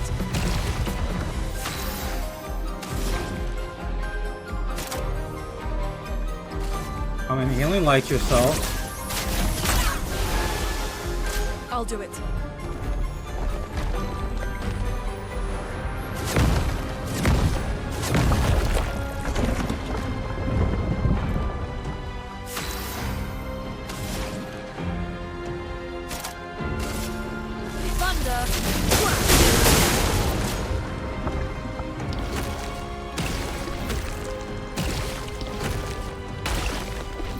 I mean, healing light yourself. I'll do it. Thunder!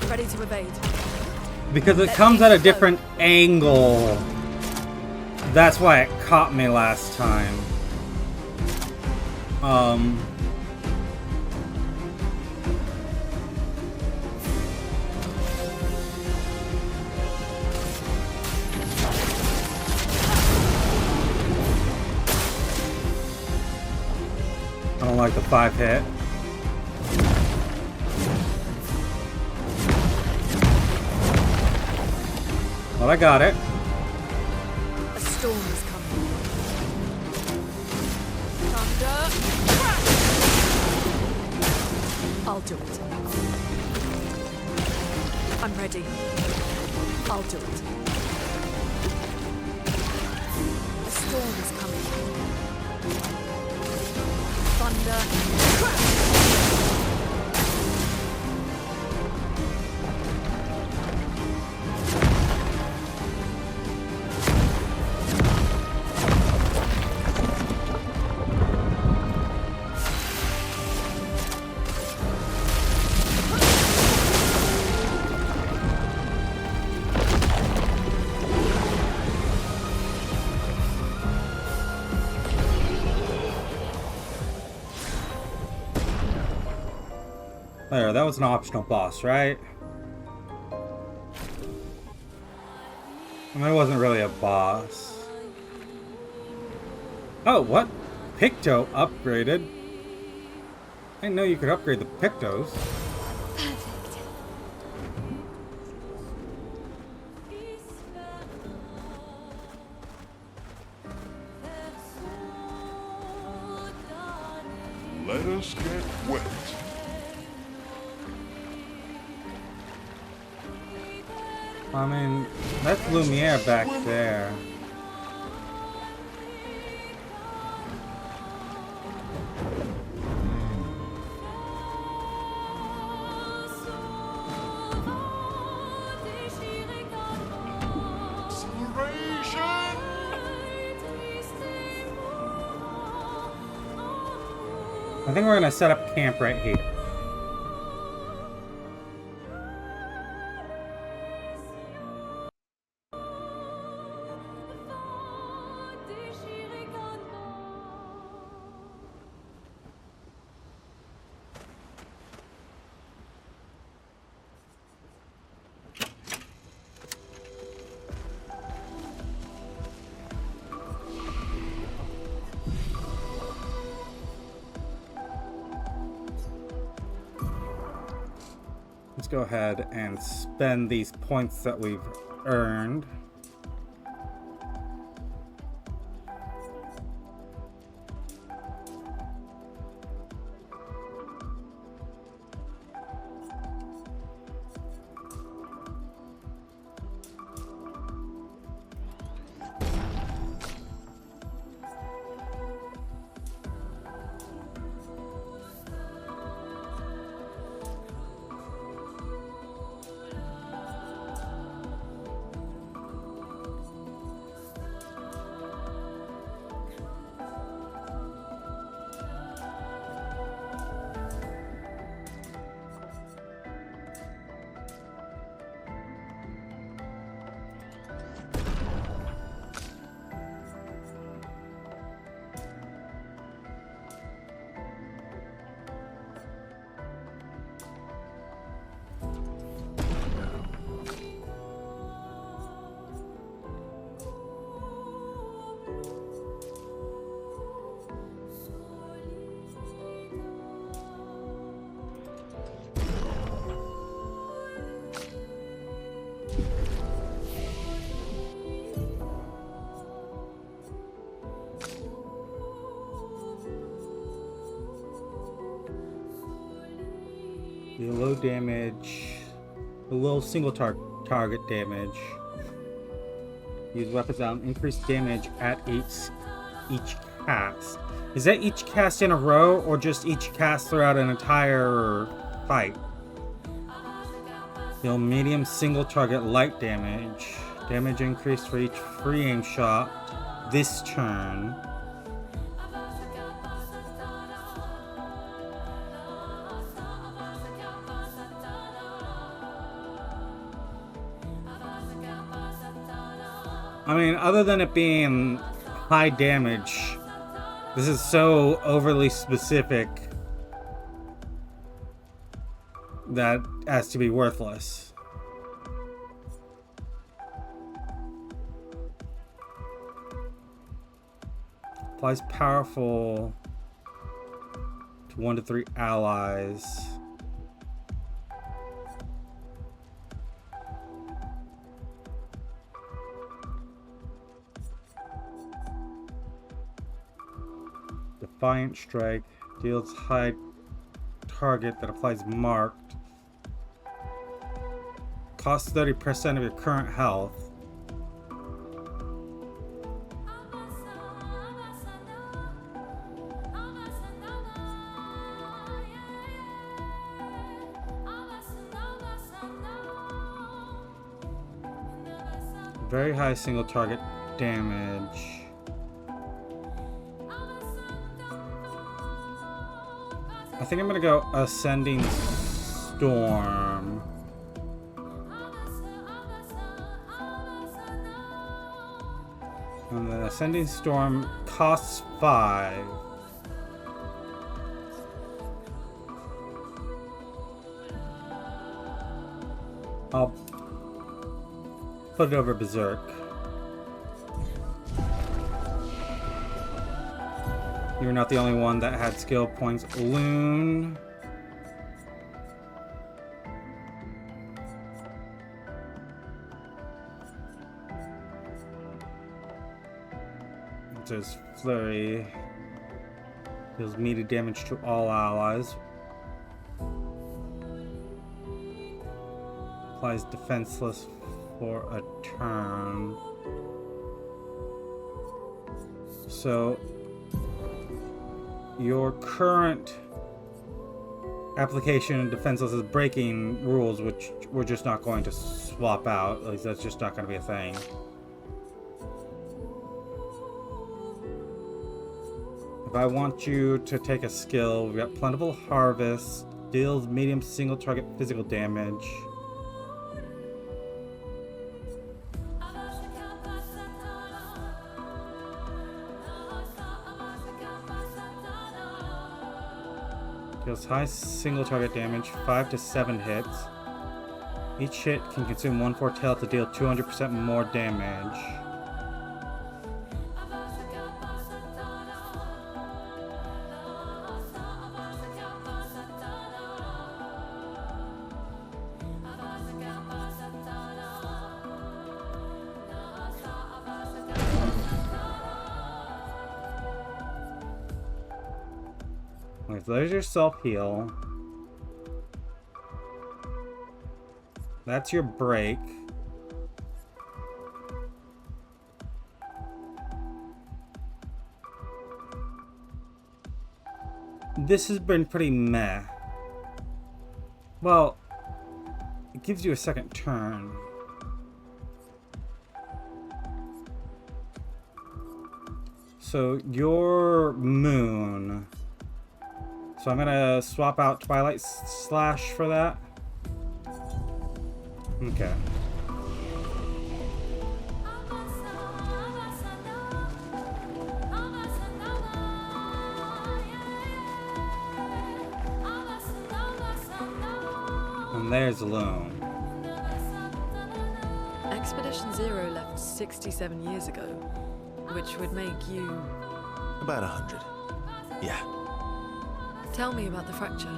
Ready to evade. Because it comes at a different angle. That's why it caught me last time. I don't like the 5 hit. Well, I got it. A storm is coming. Thunder! I'll do it. I'm ready. I'll do it. A storm is coming. Thunder! There, that was an optional boss, right? I mean, it wasn't really a boss. Oh, what? Picto upgraded? I didn't know you could upgrade the Pictos. Perfect. Let us get wet. I mean, that's Lumiere back there. I think we're gonna set up camp right here. Let's go ahead and spend these points that we've earned. Deal low damage A little single target damage. Use weapons on increased damage at each cast. Is that each cast in a row or just each cast throughout an entire fight? Deal medium single target light damage. Damage increased for each free aim shot this turn. I mean, other than it being high damage, this is so overly specific that has to be worthless. Applies powerful to 1 to 3 allies. Defiant Strike deals high target that applies marked. Costs 30% of your current health. Very high single target damage. I think I'm gonna go Ascending Storm. And the Ascending Storm costs 5. I'll put it over Berserk. You're not the only one that had skill points. Loon. There's Flurry. Deals melee damage to all allies. Applies defenseless for a turn. So your current application of defenseless is breaking rules, which we're just not going to swap out. At least that's just not going to be a thing. If I want you to take a skill, we've got Plentiful Harvest, deals medium single target physical damage. Deals high single target damage, 5 to 7 hits. Each hit can consume 1 foretell to deal 200% more damage. There's your self-heal. That's your break. This has been pretty meh. Well, it gives you a second turn. So your moon. So I'm gonna swap out Twilight Slash for that. Okay. And there's Loon. Expedition Zero left 67 years ago, which would make you... About 100. Yeah. Tell me about the fracture.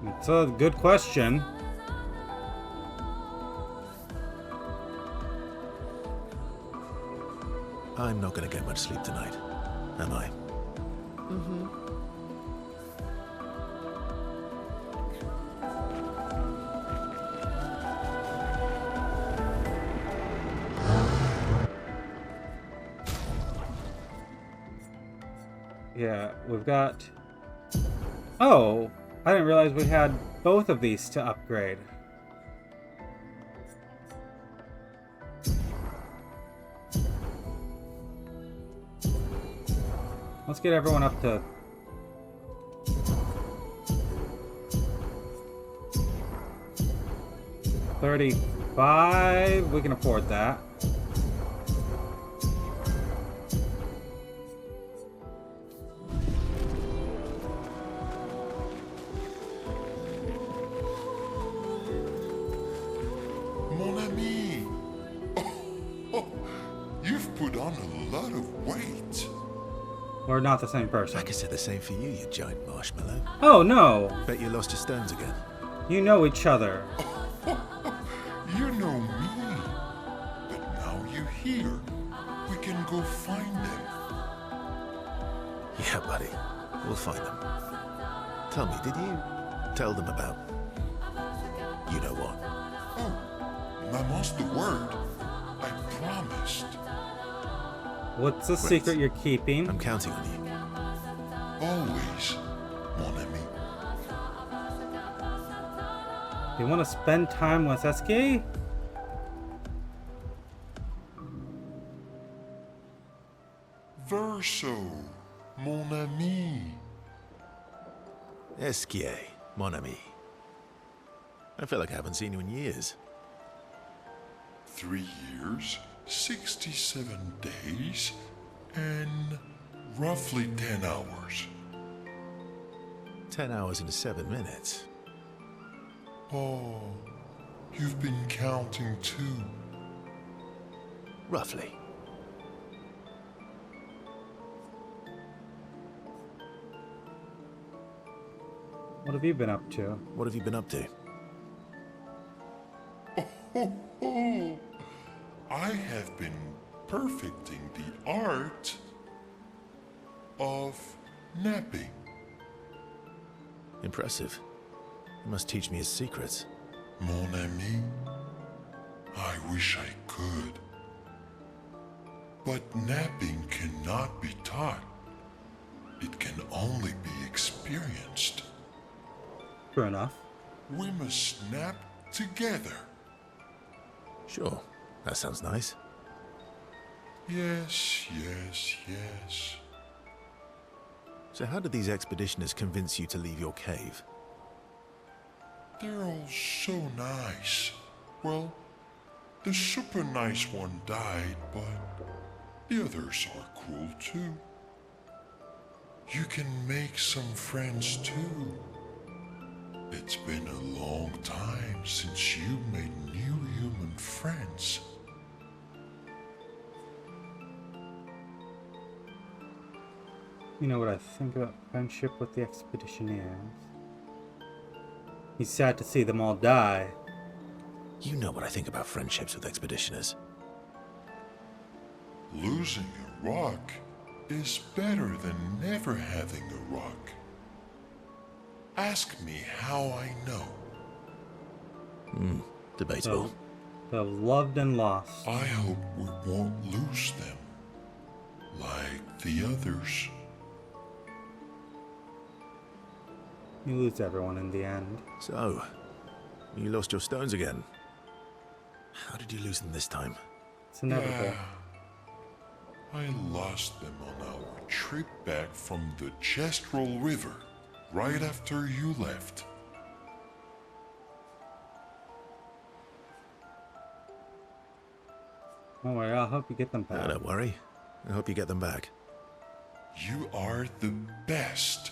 It's a good question. I'm not gonna get much sleep tonight, am I? Yeah, we've got... Oh! I didn't realize we had both of these to upgrade. Let's get everyone up to... 35. We can afford that. Mon ami! You've put on a lot of weight. We're not the same person. I could say the same for you, you giant marshmallow. Oh, no! Bet you lost your stones again. You know each other. You know me. But now you're here. We can go find them. Yeah, buddy. We'll find them. Tell me, did you tell them about... you know what? Oh, Maman's the word. I promised. What's the secret you're keeping? I'm counting on you. Always, mon ami. You want to spend time with Eski? Verso, mon ami. Esquier, mon ami. I feel like I haven't seen you in years. 3 years, 67 days, and roughly 10 hours. 10 hours and 7 minutes. Oh, you've been counting too. Roughly. What have you been up to? What have you been up to? Oh, I have been perfecting the art of napping. Impressive. You must teach me his secrets. Mon ami, I wish I could. But napping cannot be taught. It can only be experienced. True enough. We must nap together. Sure. That sounds nice. Yes, yes, yes. So how did these expeditioners convince you to leave your cave? They're all so nice. Well, the super nice one died, but the others are cool too. You can make some friends too. It's been a long time since you made new human friends. You know what I think about friendship with the expeditioners? He's sad to see them all die. You know what I think about friendships with expeditioners. Losing a rock is better than never having a rock. Ask me how I know. Debatable. The loved and lost. I hope we won't lose them, like the others. You lose everyone in the end. So, you lost your stones again. How did you lose them this time? It's inevitable. I lost them on our trip back from the Gestral River, right after you left. Don't worry, I'll help you get them back. Don't worry. I hope you get them back. You are the best.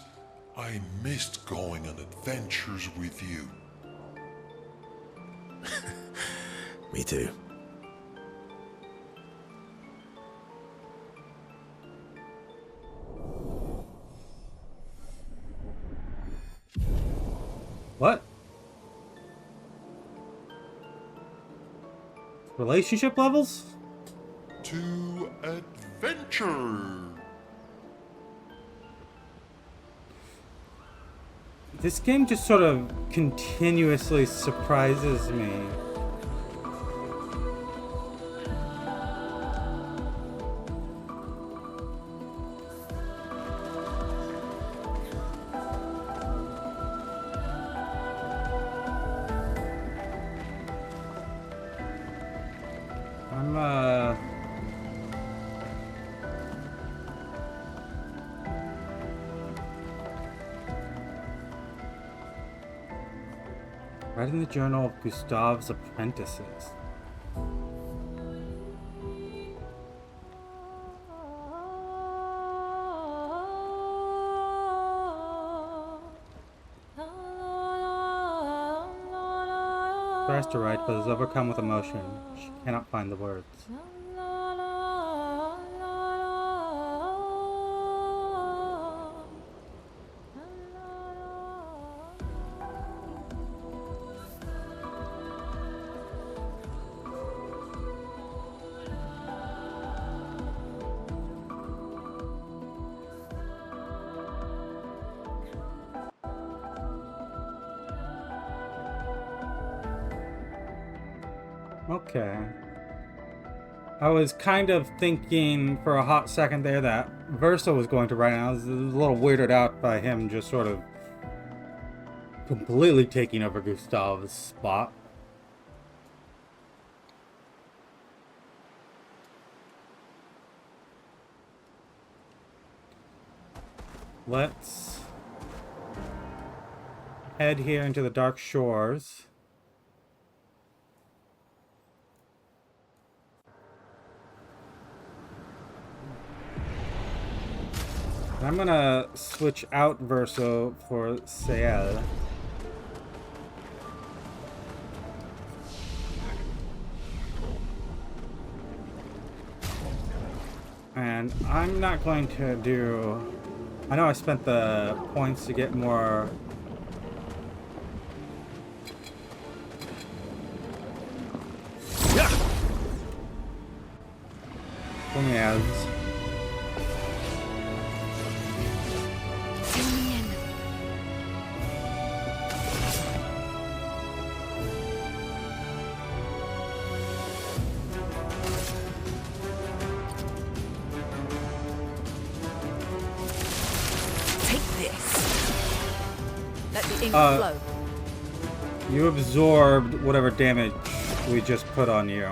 I missed going on adventures with you. Me too. What? Relationship levels? To adventure. This game just sort of continuously surprises me. Writing the journal of Gustave's apprentices. Tries to write, but is overcome with emotion. She cannot find the words. Okay. I was kind of thinking for a hot second there that Verso was going to write, and I was a little weirded out by him just sort of completely taking over Gustave's spot. Let's head here into the dark shores. I'm gonna switch out Verso for Ciel. And I'm not going to do... I know I spent the points to get more... Gommage. Flow. You absorbed whatever damage we just put on you.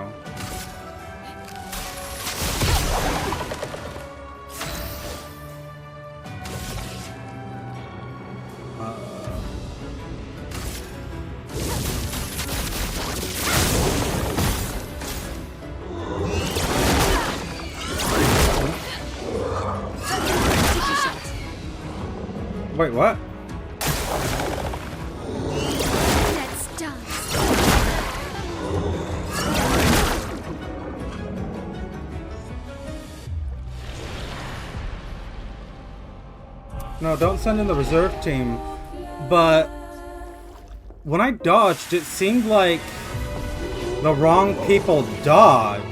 Wait, what? No, don't send in the reserve team. But when I dodged, it seemed like the wrong people dodged.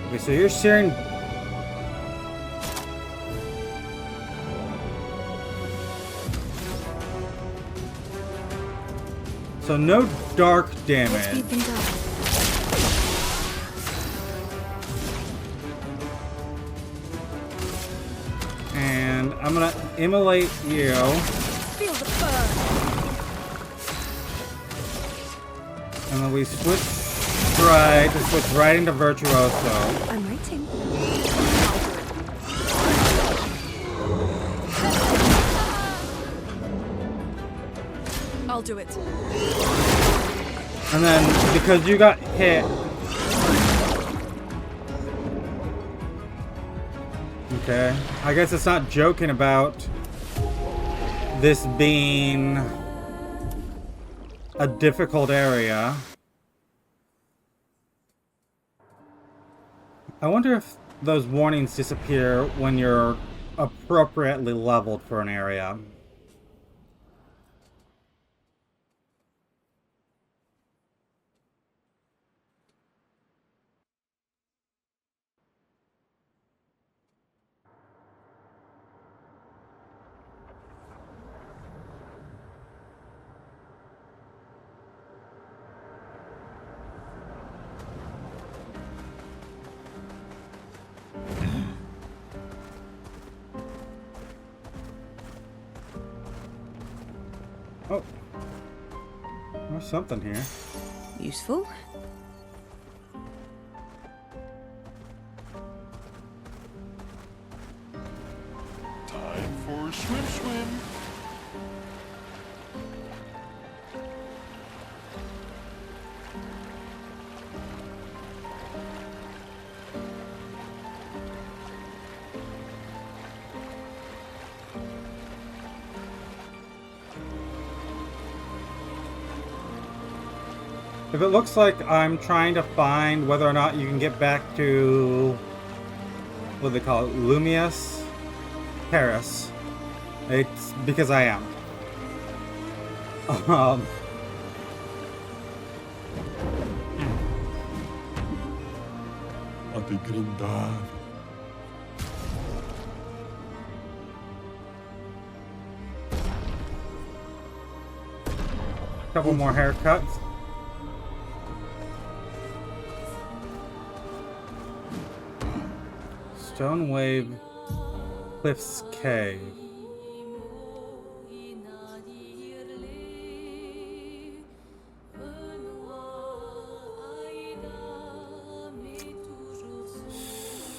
Okay, so you're sharing. So no dark damage. And I'm gonna immolate you. Feel the burn. And then we switch right into Virtuoso. I'm waiting. I'll do it. And then because you got hit. Okay, I guess it's not joking about this being a difficult area. I wonder if those warnings disappear when you're appropriately leveled for an area. Oh, there's something here. Useful. Time for swim. If it looks like I'm trying to find whether or not you can get back to, what do they call it, Lumius, Paris, it's because I am. Couple more haircuts. Stone Wave Cliffs Cave.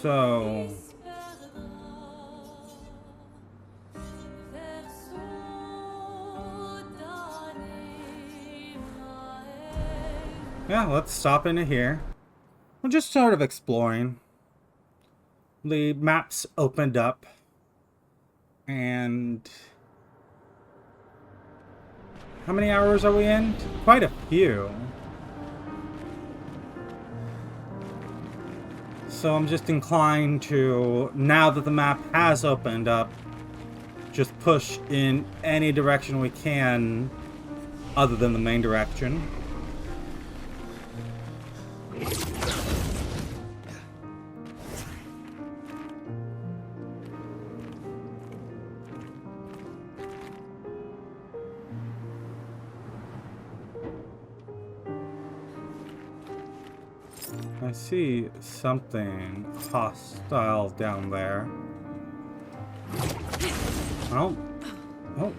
So yeah, let's stop into here. We're just sort of exploring. The maps opened up, and how many hours are we in? Quite a few. So I'm just inclined to, now that the map has opened up, just push in any direction we can other than the main direction. I see something hostile down there. Oh. Oh.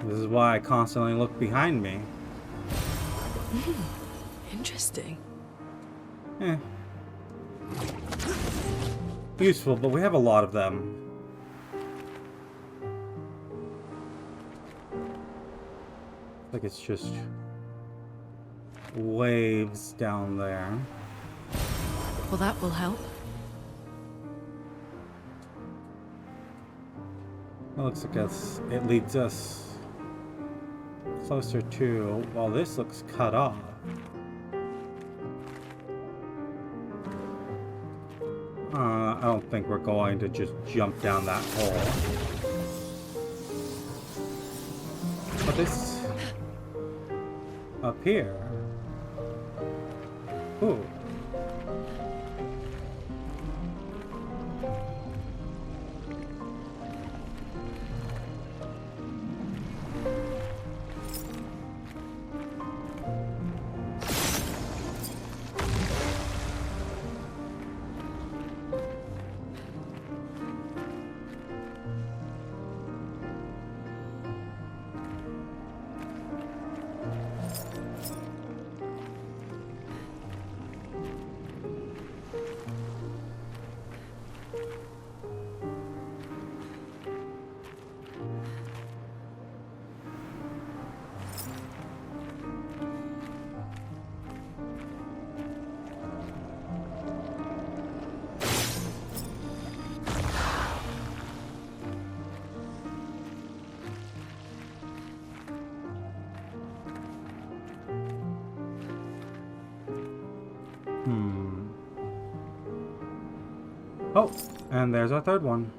This is why I constantly look behind me. Interesting. Eh. Useful, but we have a lot of them. Like it's just waves down there. Well, that will help. It looks like it leads us closer to, well, this looks cut off. I don't think we're going to just jump down that hole. But this up here. Ooh. Oh, and there's our third one.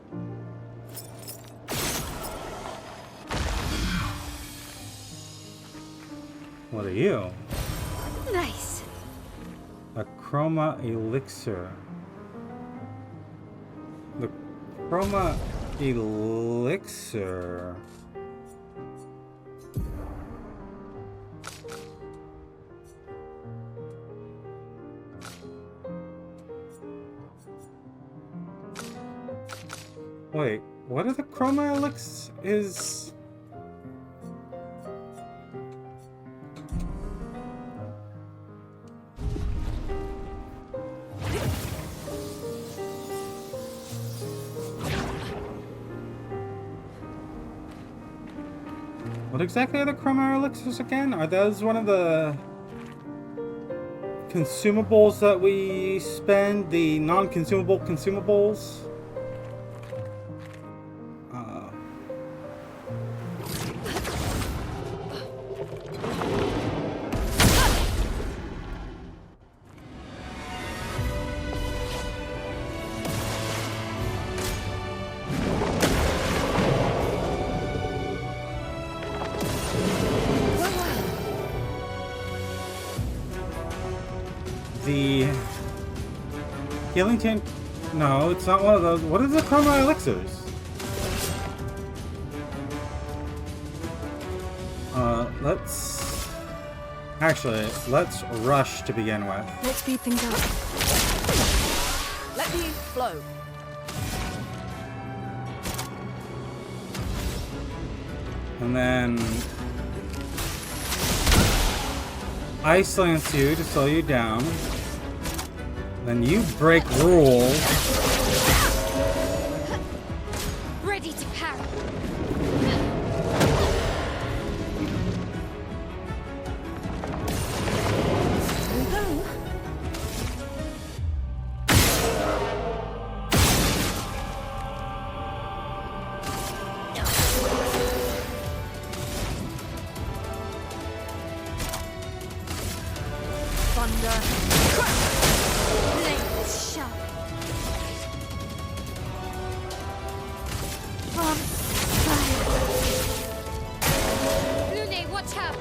What are you? Nice. A chroma elixir. The chroma elixir. Wait, what are the chroma elixirs? What exactly are the chroma elixirs again? Are those one of the consumables that we spend? The non-consumable consumables? the healing tank. No, it's not one of those. What is the chroma elixirs? Let's actually let's rush to begin with. Let's speed things up. Let me flow. And then Ice Lance you to slow you down. Then you break rules. Ready to parry. Thunder. Blades sharp. From fire. Lune, watch out.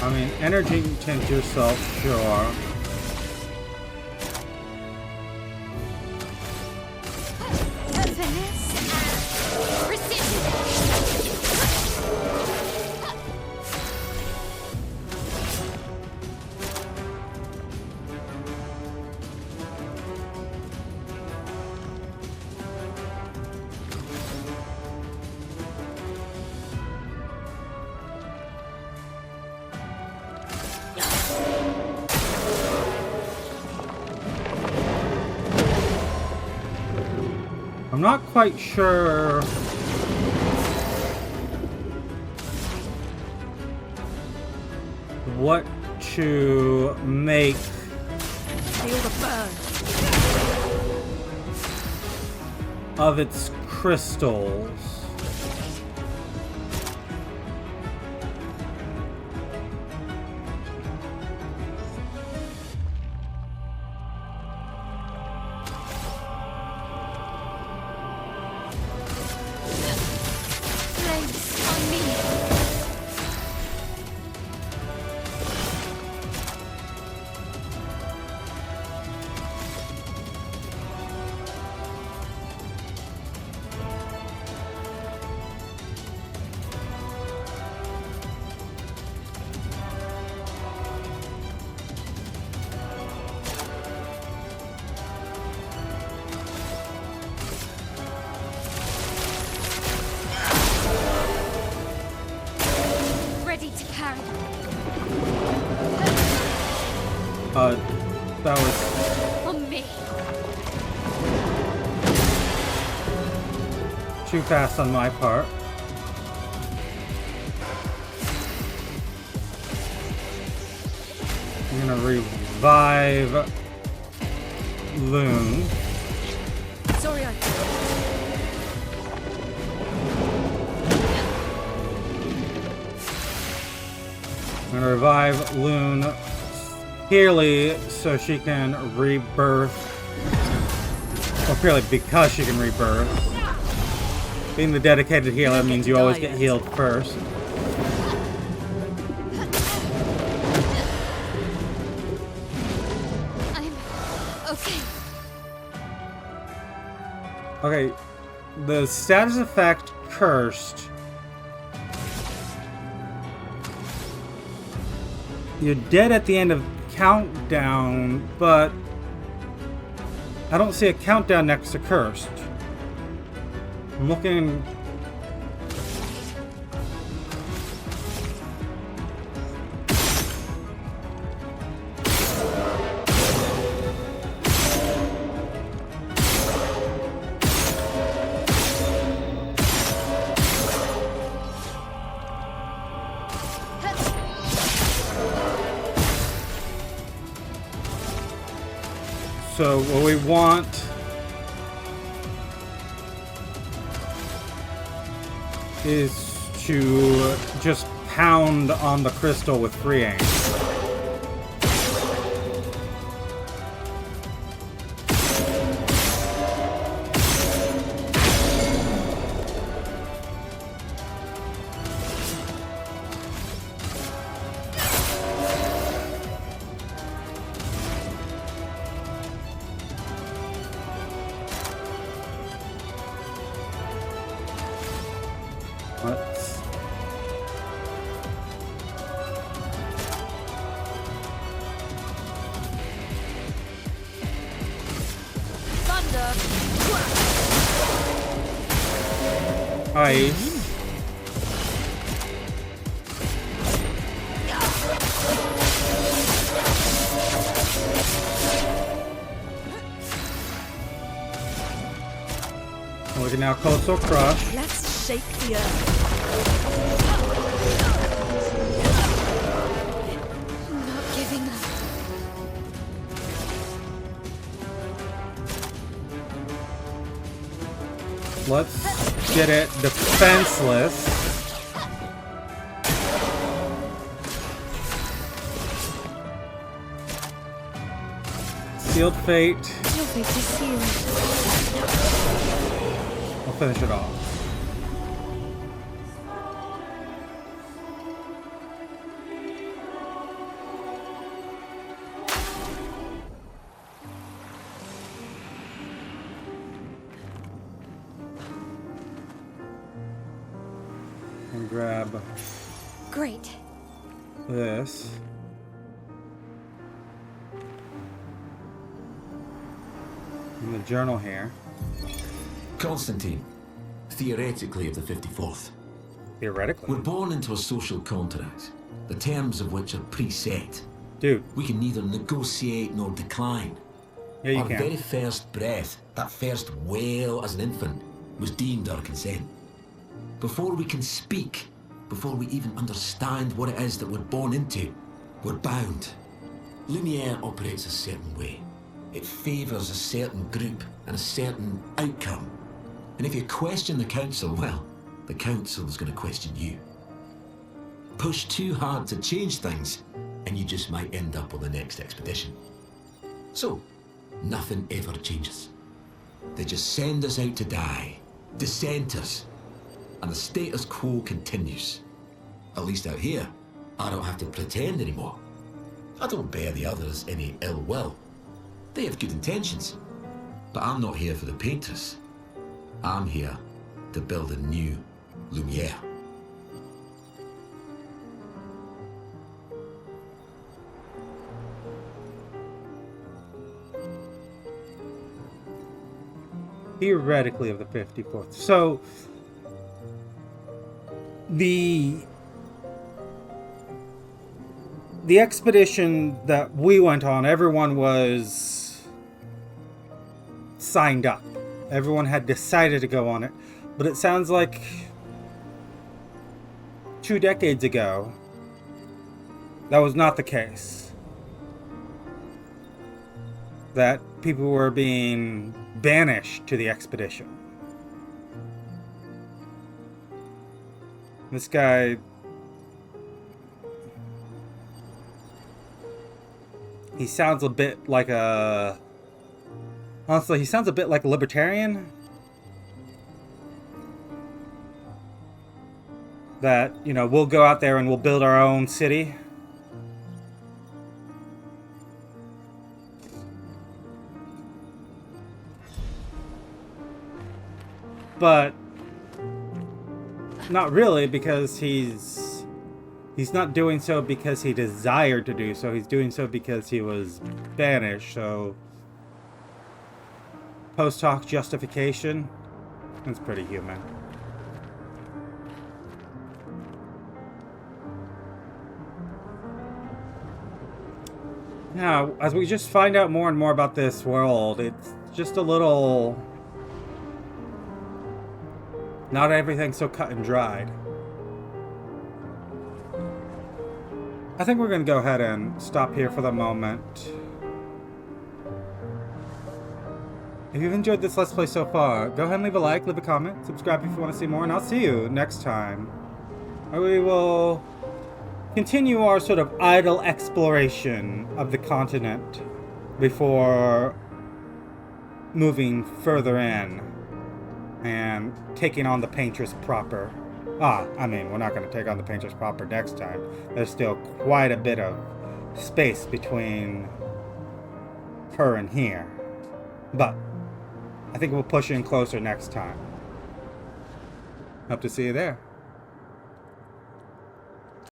I mean, energy tint yourself, sure. Finesse and precision. I'm not quite sure what to make Feel the burn. of its crystals. Blades on me. Ready to parry. That was On me. too fast on my part. I'm gonna revive Loon. Sorry, I'm gonna revive Loon purely so she can rebirth. Or purely because she can rebirth. Being the dedicated healer means you always get healed first. I'm okay. Okay, the status effect cursed. You're dead at the end of countdown, but I don't see a countdown next to cursed. I'm looking. So what we want is to just pound on the crystal with free aim. Let's... Ice. And we can now coastal crush. Let's shake the earth. I'm not giving up. Let's get it defenseless. Sealed fate. Your fate is sealed. I'll finish it off. And grab Great. this. And the journal here. Constantine, theoretically of the 54th. Theoretically. We're born into a social contract, the terms of which are preset. Dude. We can neither negotiate nor decline. Yeah, you Our can. very first breath, that first wail as an infant, was deemed our consent. Before we can speak, before we even understand what it is that we're born into, we're bound. Lumiere operates a certain way. It favours a certain group and a certain outcome. And if you question the council, well, the council's going to question you. Push too hard to change things, and you just might end up on the next expedition. So, nothing ever changes. They just send us out to die, dissent us, and the status quo continues. At least out here, I don't have to pretend anymore. I don't bear the others any ill will. They have good intentions. But I'm not here for the Paintress. I'm here to build a new Lumiere. Theoretically of the 54th. So the expedition that we went on, everyone was signed up. Everyone had decided to go on it. But it sounds like 2 decades ago, that was not the case. That people were being banished to the expedition. This guy... he sounds a bit like a... honestly, he sounds a bit like a libertarian. That, you know, we'll go out there and we'll build our own city. But not really, because he's not doing so because he desired to do so. He's doing so because he was banished. So post hoc justification, that's pretty human. Now, as we just find out more and more about this world, it's just a little... not everything's so cut and dried. I think we're going to go ahead and stop here for the moment. If you've enjoyed this Let's Play so far, go ahead and leave a like, leave a comment, subscribe if you want to see more, and I'll see you next time. Where we will continue our sort of idle exploration of the continent before moving further in and taking on the Paintress proper. I mean, we're not going to take on the Paintress proper next time. There's still quite a bit of space between her and here. But I think we'll push in closer next time. Hope to see you there.